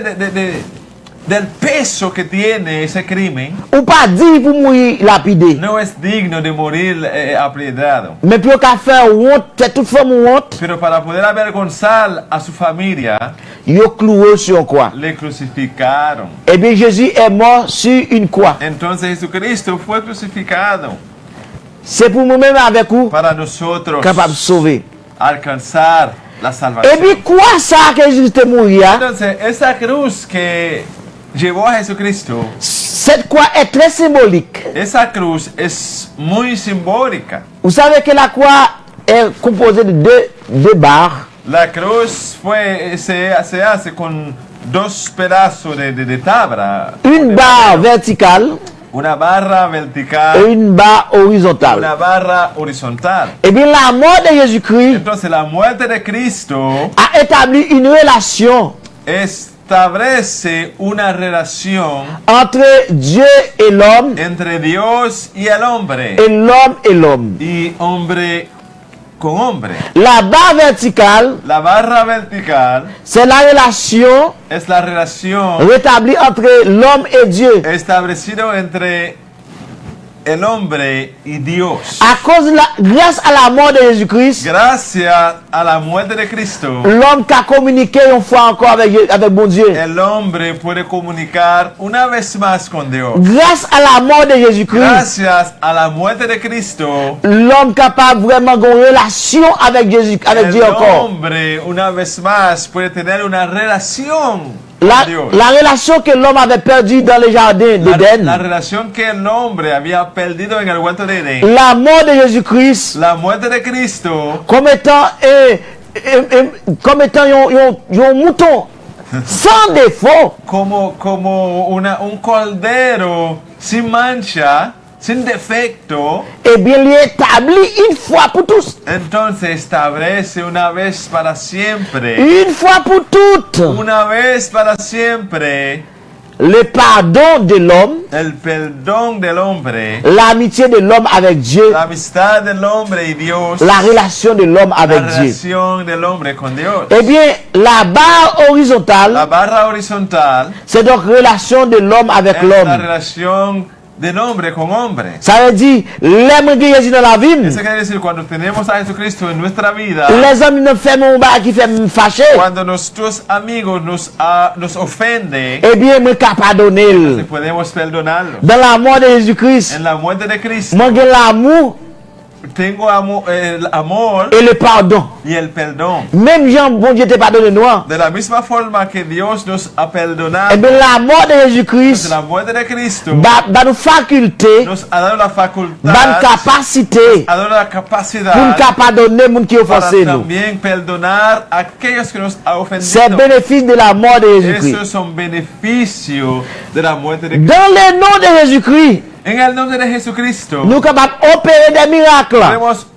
del peso que tiene ese crimen. Ou pas dire pour mourir lapidé. No es digno de morir apedreado. Mais pour qu'à faire honte, fait toute forme honte, Pero para poder avergonzar a su familia, ils ont cloué sur quoi? le crucificaron. Eh bien, Jésus est mort sur une croix. Entonces Jesucristo fue crucificado C'est pour nous-mêmes avec vous, para nosotros capable de sauver. alcanzar la Et salvación. puis, quoi ça que Jésus est mort? Entonces, esa cruz que llevó a Jesucristo, Cette croix est très symbolique. esa cruz es muy simbólica. Vous savez que la croix est composée de deux barres. La cruz se hace con dos pedazos de tabla, Une barre verticale una barra et vertical, une barre horizontale. una barra horizontal. Eh bien, la mort de Jésus-Christ Entonces, la muerte de Cristo a établi une relation establece una relación entre Dieu et l'homme, entre Dios y el hombre, et l'homme et l'homme. y hombre con hombre. La barre verticale, La barra vertical c'est la relation es la relación rétablie entre l'homme et Dieu. establecido entre el hombre y Dios. À cause de grâce à la mort de Jésus-Christ, Gracias a la muerte de Cristo, l'homme qui a communiqué une fois encore avec bon Dieu. el hombre puede comunicar una vez más con Dios. Grâce à la mort de Jésus-Christ, Gracias a la muerte de Cristo, l'homme capable vraiment d'avoir une relation avec Jésus, avec el Dieu encore. hombre una vez más puede tener una relación La, con Dios. la relation que l'homme avait perdue dans le jardin La d'Éden, relación que el hombre había perdido en el huerto de Edén. la mort de Jésus-Christ La muerte de Cristo comme étant un mouton sans défaut, como un cordero sin mancha, sin defecto, eh bien, il est établi une fois pour tous. entonces establece una vez para siempre, Une fois pour toutes, una vez para siempre, le pardon de l'homme, el perdón del hombre, l'amitié de l'homme avec Dieu, la amistad del hombre y Dios, la relation de l'homme la avec Dieu. relación del hombre con Dios. Eh bien, la barre La horizontale, barra horizontal c'est donc relation de l'homme avec es la l'homme. relación del hombre con hombre. Ça veut dire, l'homme qui est dans la vie, Eso quiere decir, cuando tenemos a Jesucristo en nuestra vida, les hommes ne font mon bar qui fait me fâcher. cuando nuestros amigos nos ofenden, Eh bien, moi capable de le donner. podemos perdonarlos. Dans la mort de Jésus-Christ, En la muerte de Cristo, moi j'ai l'amour tengo el amor et le pardon. y el perdón. Même Jean, bon Dieu te pardonne nous. De la misma forma que Dios nos ha perdonado, Et bien la mort de Jésus-Christ la muerte de Cristo va nous faculté, nos ha dado la facultad, va nous capacité ha dado la pour capacidad nous pardonner les gens qui para offensent nous. también perdonar a aquellos que nos ha C'est ofendido. bénéfice de la mort de Jésus-Christ. Esos son beneficios de la muerte de Cristo. Dans le nom de Jésus-Christ, En el nombre de Jesucristo, nous sommes capables d'opérer des miracles. podemos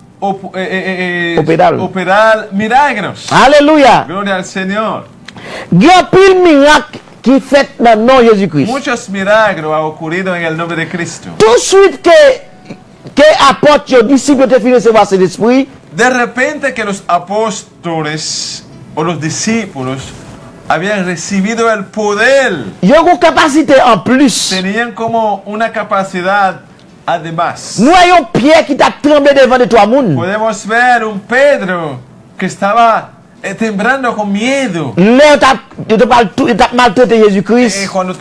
operar milagros. Alléluia. Gloria al Señor. Il y a pile miracle qui fait dans le nom de Jésus-Christ. Muchos milagros han ocurrido en el nombre de Cristo. Tout de suite que apôtre aux disciples te fin recevoir cet esprit, De repente que los apóstoles o los discípulos habían recibido el poder, ils ont une capacité en plus. tenían como una capacidad además. Nous voyons Pierre qui t'a tremblé devant de toi, monde. Podemos ver un Pedro que estaba temblando con miedo Là, tu t'as maltraité Jésus-Christ. cuando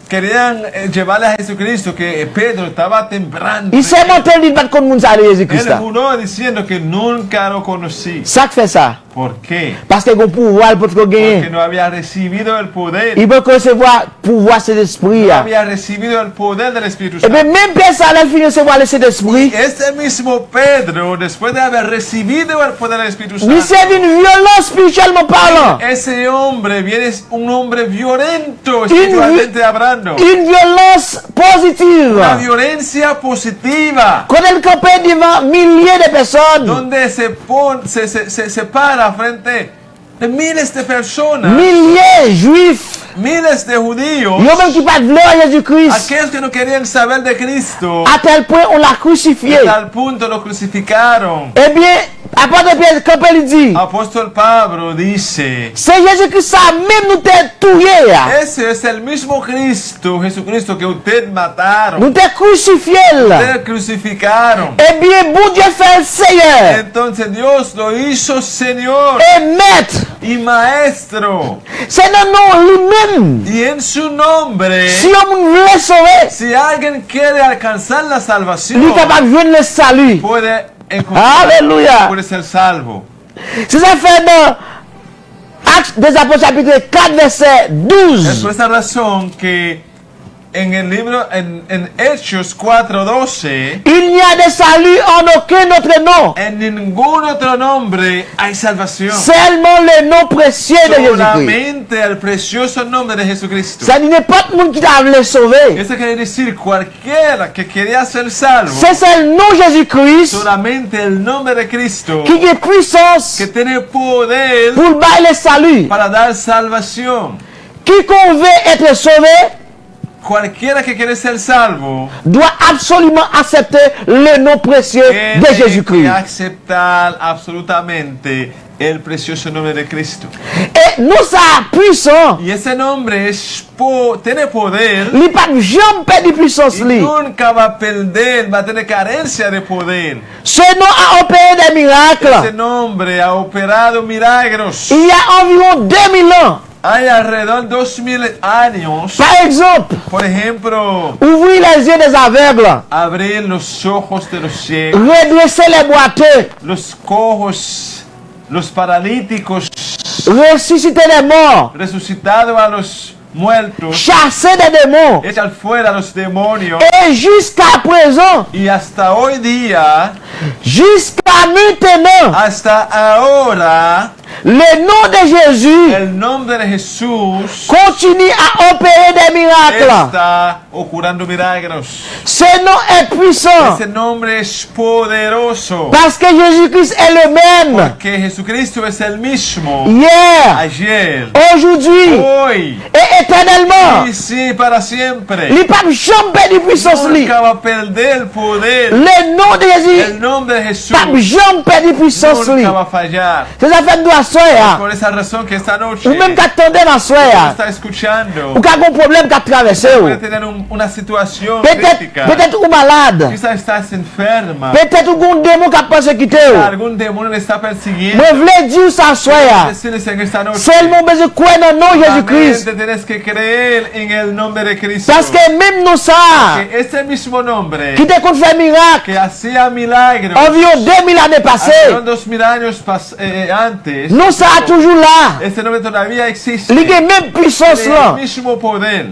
querían llevarle a Jesucristo, que Pedro estaba temblando. Il s'est monté, il va contre monde ça de Jésus-Christ. Él juró diciendo que nunca lo conocí. Ça fait ça. ¿Por qué? Parce qu'il a un pouvoir pour te Porque gagner. no había recibido el poder. Il peut recevoir pouvoir cet esprit. No había recibido el poder del Espíritu Et Santo. bien, même Pierre, ça, il finit de recevoir cet esprit. Este mismo Pedro, después de haber recibido el poder del Espíritu Il Santo, s'est une violence spirituellement parlant. ese hombre viene un hombre violento, espiritualmente hablando. Une violence positive. Una violencia positiva. Quand elle campait devant milliers de personnes, Donde se para frente de miles de personas, milliers juifs, miles de judíos, yo même qui pas de gloire à Jésus-Christ, aquellos que no querían saber de Cristo, à tel point on l'a crucifié. a tal punto lo crucificaron. Eh bien, apôtre Pierre, quand il dit, Apóstol Pablo dice, c'est Jésus-Christ ça même nous t'es tué, ese es el mismo Cristo, Jesucristo, que usted mataron, nous t'es crucifié. ustedes crucificaron. Eh bien, bon Dieu fait le Seigneur Entonces Dios lo hizo Señor et maître. y Maestro. C'est le nom lui-même. Y en su nombre, Si on veut sauver, si alguien quiere alcanzar la lui salvación, est capable de joindre le salut. puede encontrar, Alléluia. puede ser salvo. C'est ça fait dans Actes des Apôtres chapitre 4 verset Es 12. por esta razón que en el libro, en Hechos 4:12, Il n'y a de salut en aucun autre nom. en ningún otro nombre hay salvación. Seulement le nom précieux de Jésus-Christ. Solamente el precioso nombre de Jesucristo. Ça n'est pas tout le monde qui t'a voulu sauver. Eso quiere decir cualquiera que quería ser salvo, C'est le nom Jésus-Christ solamente el nombre de Cristo qui a puissance que tiene poder pour bailler le salut. para dar salvación. Quiconque veut être sauvé Cualquiera que quiere ser salvo doit absolument accepter le nom précieux de tiene que Jésus-Christ. aceptar absolutamente el precioso nombre de Cristo. Et nous sommes puissants. Y ese nombre tiene poder Il n'y a pas de jamais perdu puissance. y nunca va a perder, va a tener carencia de poder. Ce nom a opéré des Ese miracles. nombre ha operado milagros. Il y a environ 2000 ans. Hay alrededor de 2000 años, Par exemple, por ejemplo, ouvrir les yeux des aveugles, abrir los ojos de los ciegos, redresser les boiteux, los cojos, los paralíticos, ressusciter les morts, resucitado a los muertos, chasser des démons. echar fuera a los demonios. Et jusqu'à présent, Y hasta hoy día, jusqu'à maintenant, hasta ahora, le nom de Jésus el nombre de Jesús continue à opérer des miracles. está ocurriendo milagros. Ce nom est puissant Ese nombre es poderoso. parce que Jésus-Christ est le même Que Jesucristo es el mismo hier, ayer, aujourd'hui hoy et éternellement. y sí para siempre. Il n'y a pas de jamais perdu puissance. Lui. Nunca va a perder el poder. Le nom de Jésus, El nombre de Jesús pas de jamais perdu puissance. Lui. nunca va a fallar. C'est ça fait nous à soi. Por esa razón que esta noche Ou même qu'attendez dans soi. está escuchando, Ou qu'un problème qu'à traverser. puede tener una situación Peut-être crítica. ou malade. Quizá estás enferma. Peut-être ou un démon qui a pensé quitter. Algún demonio le está persiguiendo. Je voulais dire ça soi. Decirles en esta noche. Seulement besoin de croire dans le nom de Jésus-Christ. Solamente tienes que creer en el nombre de Cristo. Parce que même nous ça, Que este mismo nombre qui te compte faire miracle, que hacía milagros. environ 2000 années passées, Hace 2000 años antes, nous sommes toujours là. este nombre todavía existe. Il y a même puissance Tiene là. el mismo poder,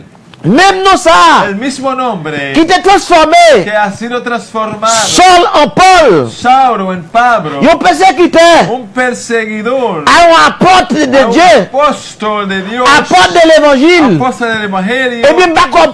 Même nous ça, el mismo nombre qui t'est transformé, que ha sido transformado. Saul en Paul, Saulo en Pablo, un persécuteur, un perseguidor, un apôtre de un Dieu, apóstol de Dios, apôtre de l'évangile. apóstol del Evangelio. Et bien,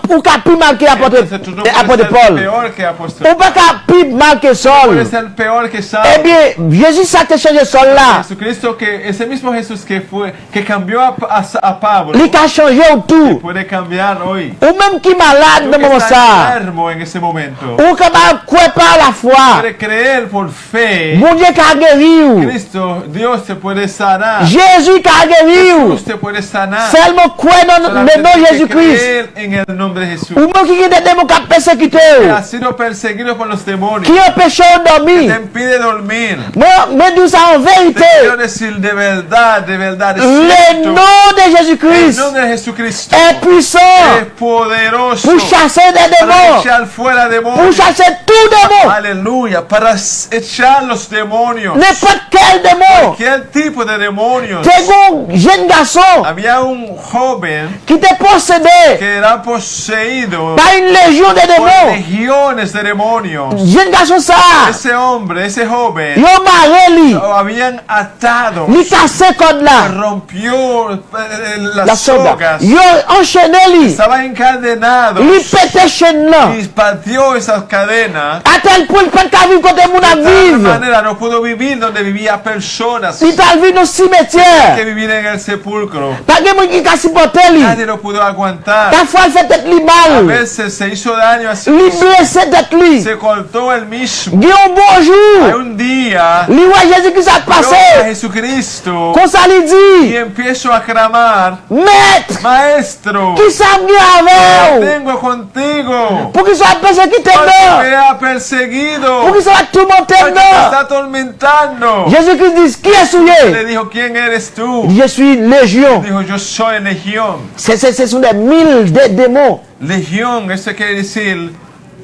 ou qu'a plus mal que Entonces, tú no puedes apôtre ser Paul. peor que apóstol. Ou pas qu'a plus mal que Puedes Saul. ser peor que Eh Saulo. bien, Jésus ça te changé Saul là. Jesucristo, que ese mismo Jesús que cambió a Pablo, Il a changé tout. puede cambiar hoy. Ou même qui malade Tú dans que le moment estás ça. enfermo en ese momento, Ou capable croire par la foi. puede creer por fe. Mon Dieu qui a guéri. Cristo, Dios te puede sanar. Jésus qui a guéri. Dios te puede sanar. Seulement croire dans le Solamente nom de tienes que Jésus-Christ. creer en el nombre de Jesús. Ou même qui des démons qui a persécuté. Ha sido perseguido por los demonios. Qui empêché de Te dormir. impide dormir. Mais dis ça en Te quiero vérité. decir de verdad, es Le cierto. nom de El Jésus-Christ nombre de Jesucristo est puissant es poderoso pour chasser des para démons. echar fuera Pour demonios. chasser tout démon. Aleluya, para echar los demonios. N'importe quel démon. Cualquier tipo de demonios. Tengo un jeune garçon Había un joven qui était possédé que era poseído par une légion de por démons. legiones de demonios. Jeune garçon ça, Ese hombre, ese joven, yo marré lo habían atado, li cassé code là, rompió la las soda. sogas, Yo enchaîné li, estaba encadenado li pété chaîne là. y partió esas cadenas. À tel point pas de vivre côté mon De a tal vivre. manera no pudo vivir donde vivía personas. Il t'a vu dans Que cimetière. vivir en el sepulcro. Pas de monde qui a supporté li. Nadie lo pudo aguantar. Parfois il fait tête li A mal. veces se hizo daño a sí Li mismo. blessé tête li. Se cortó el mismo. Gi un Hay bonjour. un día, Li ouais Jésus qui s'est yo a passé. Jesucristo Comme ça li y dit, empiezo a clamar, maître, Maestro, qui ça me te avec? tengo contigo. Pour qu'il soit persécuté Porque non. me ha perseguido. Pour qu'il soit tourmenté Porque me non. está atormentando. Jésus-Christ dit, qui est Le souillé? dijo, ¿quién eres tú? Je suis légion. Dijo, yo soy legión. Ce sont des mille de démons Legión, eso quiere decir,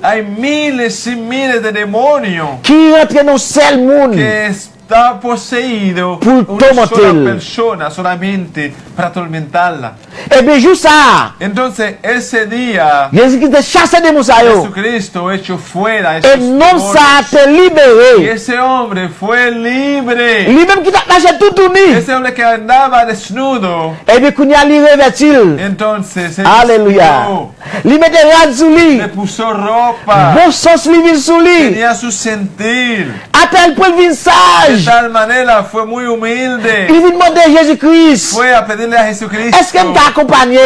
hay miles y miles de demonios qui rentrent dans seul monde. que está poseído Por una sola tomatel. persona solamente para atormentarla. Et bien, juste ça, Entonces, ese día, Jésus-Christ te chasse des moussaillots. Jesucristo echó fuera Et esos non demonios. ça te Y libéré. ese hombre fue libre. Lui-même qui t'a lâché tout tourné. Ese hombre que andaba desnudo, Et bien, qu'on y a li revêtil. entonces se Alléluia. vistió, Lui mette rad sous lui. le puso ropa, Bon sens lui vin sous lui. tenía su sentir. À tel point il vin De sage. tal manera fue muy humilde. Il vin demander Jésus-Christ. Fue a pedirle a Jesucristo. Est-ce que me accompagné?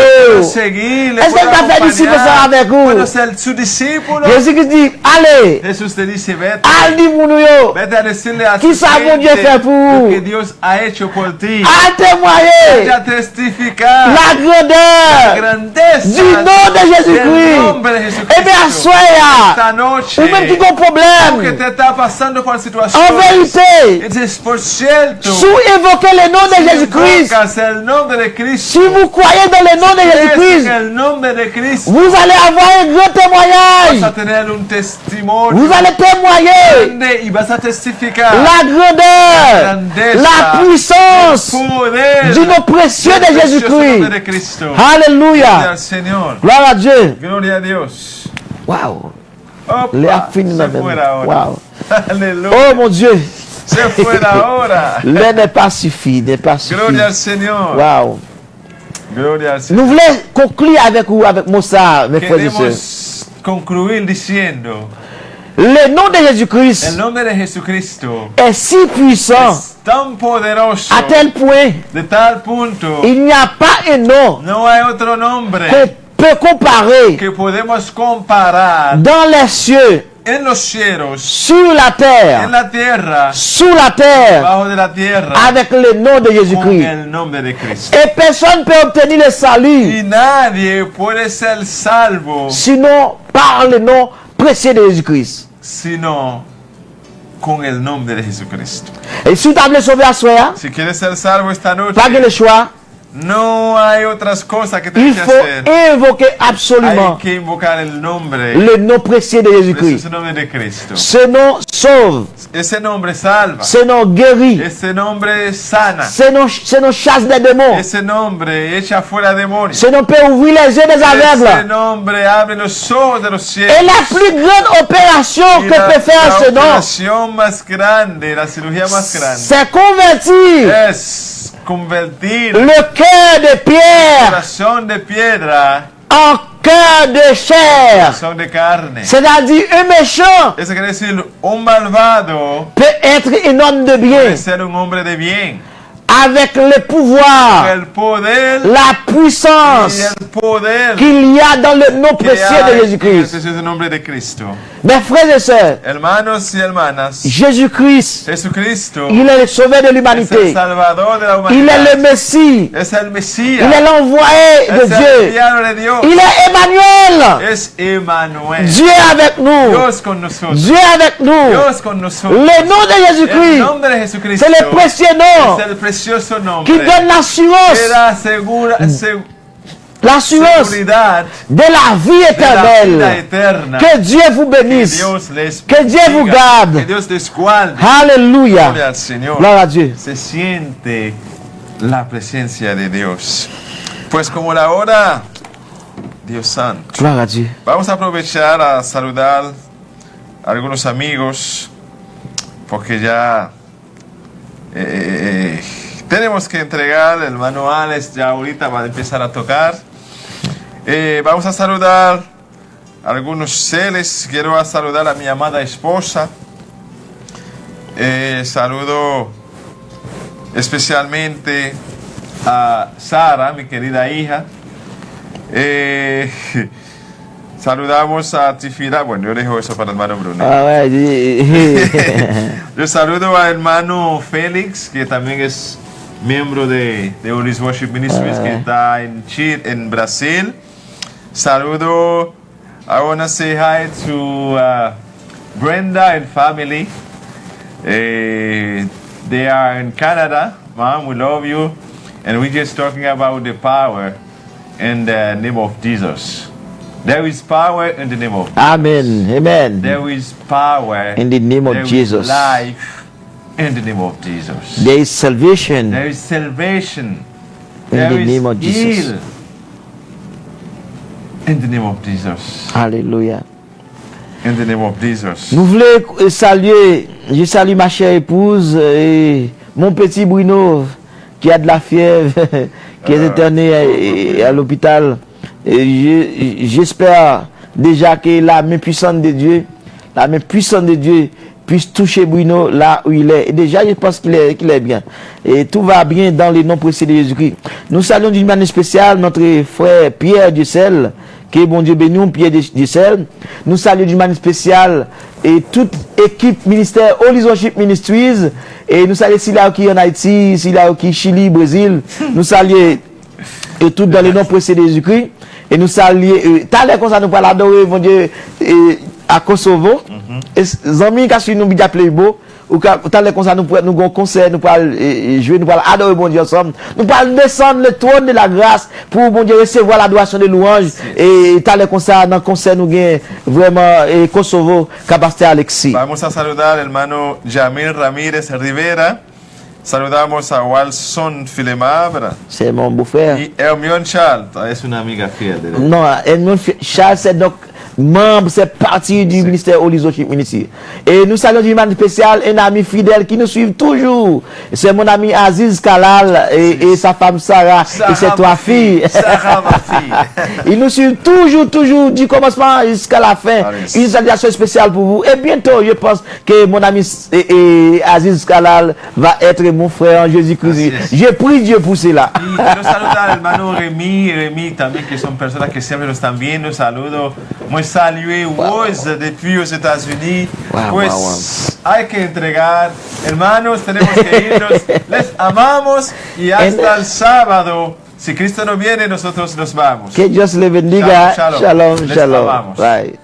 Seguirle. Est-ce que puedo te fait disciple acompañar, avec vous? puedo ser su discípulo. Jésus-Christ dit, allez, Jesús te dice, vete. al dit mon yo. Vete a decirle a Qui tu ça, mon gente Dieu, fait pour? lo que Dios ha hecho por ti. À témoigner Ya testificar la la grandeur grandeza du nom de del Jésus-Christ. nombre de Jesucristo. Eh bien, assoya. Esta noche, Ou même qui ont tú que problème. te está pasando por En situaciones, vérité, es por cierto, si vous évoquez le nom de si Jésus-Christ, invocas el nombre de si Cristo, vous croyez dans le nom de crees Jésus-Christ, en el nombre de Cristo, vous allez avoir un grand vas a témoignage. tener un testimonio Vous allez témoigner grande y vas a testificar la grandeur, grandeza, la puissance poder du nom précieux de del precioso Jésus-Christ. nombre de Cristo. Gloria Alléluia. al Señor. Gloire à Dieu. Gloria a Dios. Wow. Opa, Les a fini se dans le fuera ahora. Wow. Aleluya. Oh mon Dieu. Se fuera ahora. Le n'est pas suffi, n'est pas suffi. Gloria al Señor. Wow. Gloria al Señor. Nous voulons conclure avec vous, avec Moussa, mes frères et sœurs. Queremos concluir diciendo, Le nom de Jésus-Christ el nombre de Jesucristo est si puissant es tan poderoso à tel point de tal punto, il n'y a pas un nom no hay otro nombre qu'on peut comparer que podemos comparar dans les cieux, en los cielos, sur la en terre, la tierra, sous la terre, bajo de la tierra, avec le nom de con Jésus-Christ. el nombre de Cristo. Et personne ne peut obtenir le salut Y nadie puede ser salvo sinon par le nom précieux de Jésus-Christ. sino con el nombre de Jesucristo. Et si tu as sauvé à soi, Si quieres ser salvo esta noche, pas que le choix, No hay otras cosas que Il tienes que faut hacer. invoquer Hay absolument que invocar el nombre. le nom précieux de Jésus-Christ. Ese nombre de Cristo. Ce nom sauve, Ese nombre salva. ce nom guérit, Ese nombre sana. ce nom chasse des démons, Ese nombre echa fuera demonios. ce nom peut ouvrir les yeux des Ese aveugles. nombre abre los ojos de los ciegos. Et la plus grande opération Y que peut faire ce nom, operación más grande, la cirugía más grande, c'est convertir es convertir le cœur de pierre corazón de piedra en cœur de chair. corazón de carne. C'est-à-dire un méchant Eso quiere decir, un malvado peut être un homme de bien puede ser un hombre de bien. avec le pouvoir, El poder la y puissance el poder qu'il y a dans le nom que précieux hay de en el Jésus-Christ. precioso nombre de Cristo. Mes frères et sœurs, Hermanos y hermanas, Jésus-Christ, Jesucristo il est le sauveur de es el l'humanité. Salvador de la Il est humanidad. le Messie. Es el Mesías. Il est l'envoyé de Es el Dieu. enviado de Dios. Il est Emmanuel. Es Emmanuel. Dieu avec nous. Dios con nosotros. Dieu avec nous. Dios con nosotros. Le nom de El Jésus-Christ, nombre de Jesucristo c'est le précieux nom es el precioso nombre qui donne l'assurance, que da l'assurance seguridad de la vie de la vida éternelle. eterna. Que Dieu vous Que bénisse. Dios les Que Dieu vous bendiga. garde. Que Dios les guarde. Alléluia. Gloria al Señor. Gloire à Dieu. Se siente la presencia de Dios. Pues como la hora, Dios santo. Gloire à Dieu. Vamos a aprovechar a saludar a algunos amigos porque ya tenemos que entregar. El hermano Alex ya ahorita va a empezar a tocar. Vamos a saludar a algunos seres. Quiero saludar a mi amada esposa. Saludo especialmente a Sara, mi querida hija. Saludamos a Tifira. Bueno, yo dejo eso para el hermano Bruno. Ah ouais. Yo saludo al hermano Félix, que también es miembro de Holy Worship Ministries, que está en Chile, en Brasil. Saludo. I want to say hi to Brenda and family. They are in Canada. Mom, we love you. And we're just talking about the power in the name of Jesus. There is power in the name of Jesus. Amen. Amen. There is power In the name of there is Jesus. life in the name of Jesus. There is salvation There is salvation. in There the is name of Jesus. heal in the name of Jesus. Alléluia. In the name of Jesus. Nous voulons saluer, je salue ma chère épouse et mon petit Bruno qui a de la fièvre, qui est interné à l'hôpital. Et j'espère déjà que la main puissante de Dieu puisse toucher Bruno là où il est. Et déjà, je pense qu'il est bien. Et tout va bien dans les noms précieux de Jésus-Christ. Nous saluons d'une manière spéciale notre frère Pierre Dussel, que bon Dieu bénisse, Pierre Dussel. Nous saluons d'une manière spéciale et toute équipe ministère Holy Worship Ministries. Et nous saluons Sila qui en Haïti, Sila qui Chili, Brésil. Nous saluons et tout dans les noms précieux de Jésus-Christ. Et nous saluons, t'as l'air comme ça, nous pouvons l'adorer, mon Dieu, à Kosovo. Et Zami, quand nous nous appelons beau, ou t'as l'air comme ça, nous pouvons concert, nous pouvons jouer, nous pouvons adorer, mon Dieu, ensemble. Nous pouvons descendre le trône de la grâce pour, mon Dieu, recevoir l'adoration de louange. Et t'as l'air comme ça, dans le concert, nous gagnons vraiment, et Kosovo, capacité Alexis. Vamos a saludar al hermano Jamil Ramírez Rivera. Saludamos a Walson Filemabra. C'est mon beau-frère. Y Hermione Charles, es una amiga fiel de él. Non, Edmond Charles, c'est donc membre, c'est partie du ministère Holy Worship Ministry. Et nous saluons d'une manière spéciale un ami fidèle qui nous suit toujours. C'est mon ami Aziz Kalal et sa femme Sarah et ses trois filles. Sarah, ma fille. Ils nous suivent toujours du commencement jusqu'à la fin. Allez. Une salutation spéciale pour vous. Et bientôt, je pense que mon ami Aziz Kalal va être mon frère en Jésus-Christ. Así es. Je prie Dieu pour cela. Y quiero saludar al hermano Remy también, que son personas que siempre nos están viendo. Saludo muy salué Woz depuis los États-Unis. Wow, Pues wow. hay que entregar. Hermanos, tenemos que irnos. Les amamos y hasta el sábado. Si Cristo no viene, nosotros nos vamos. Que Dios le bendiga. Shalom, shalom. Shalom, Les shalom. amamos. Bye.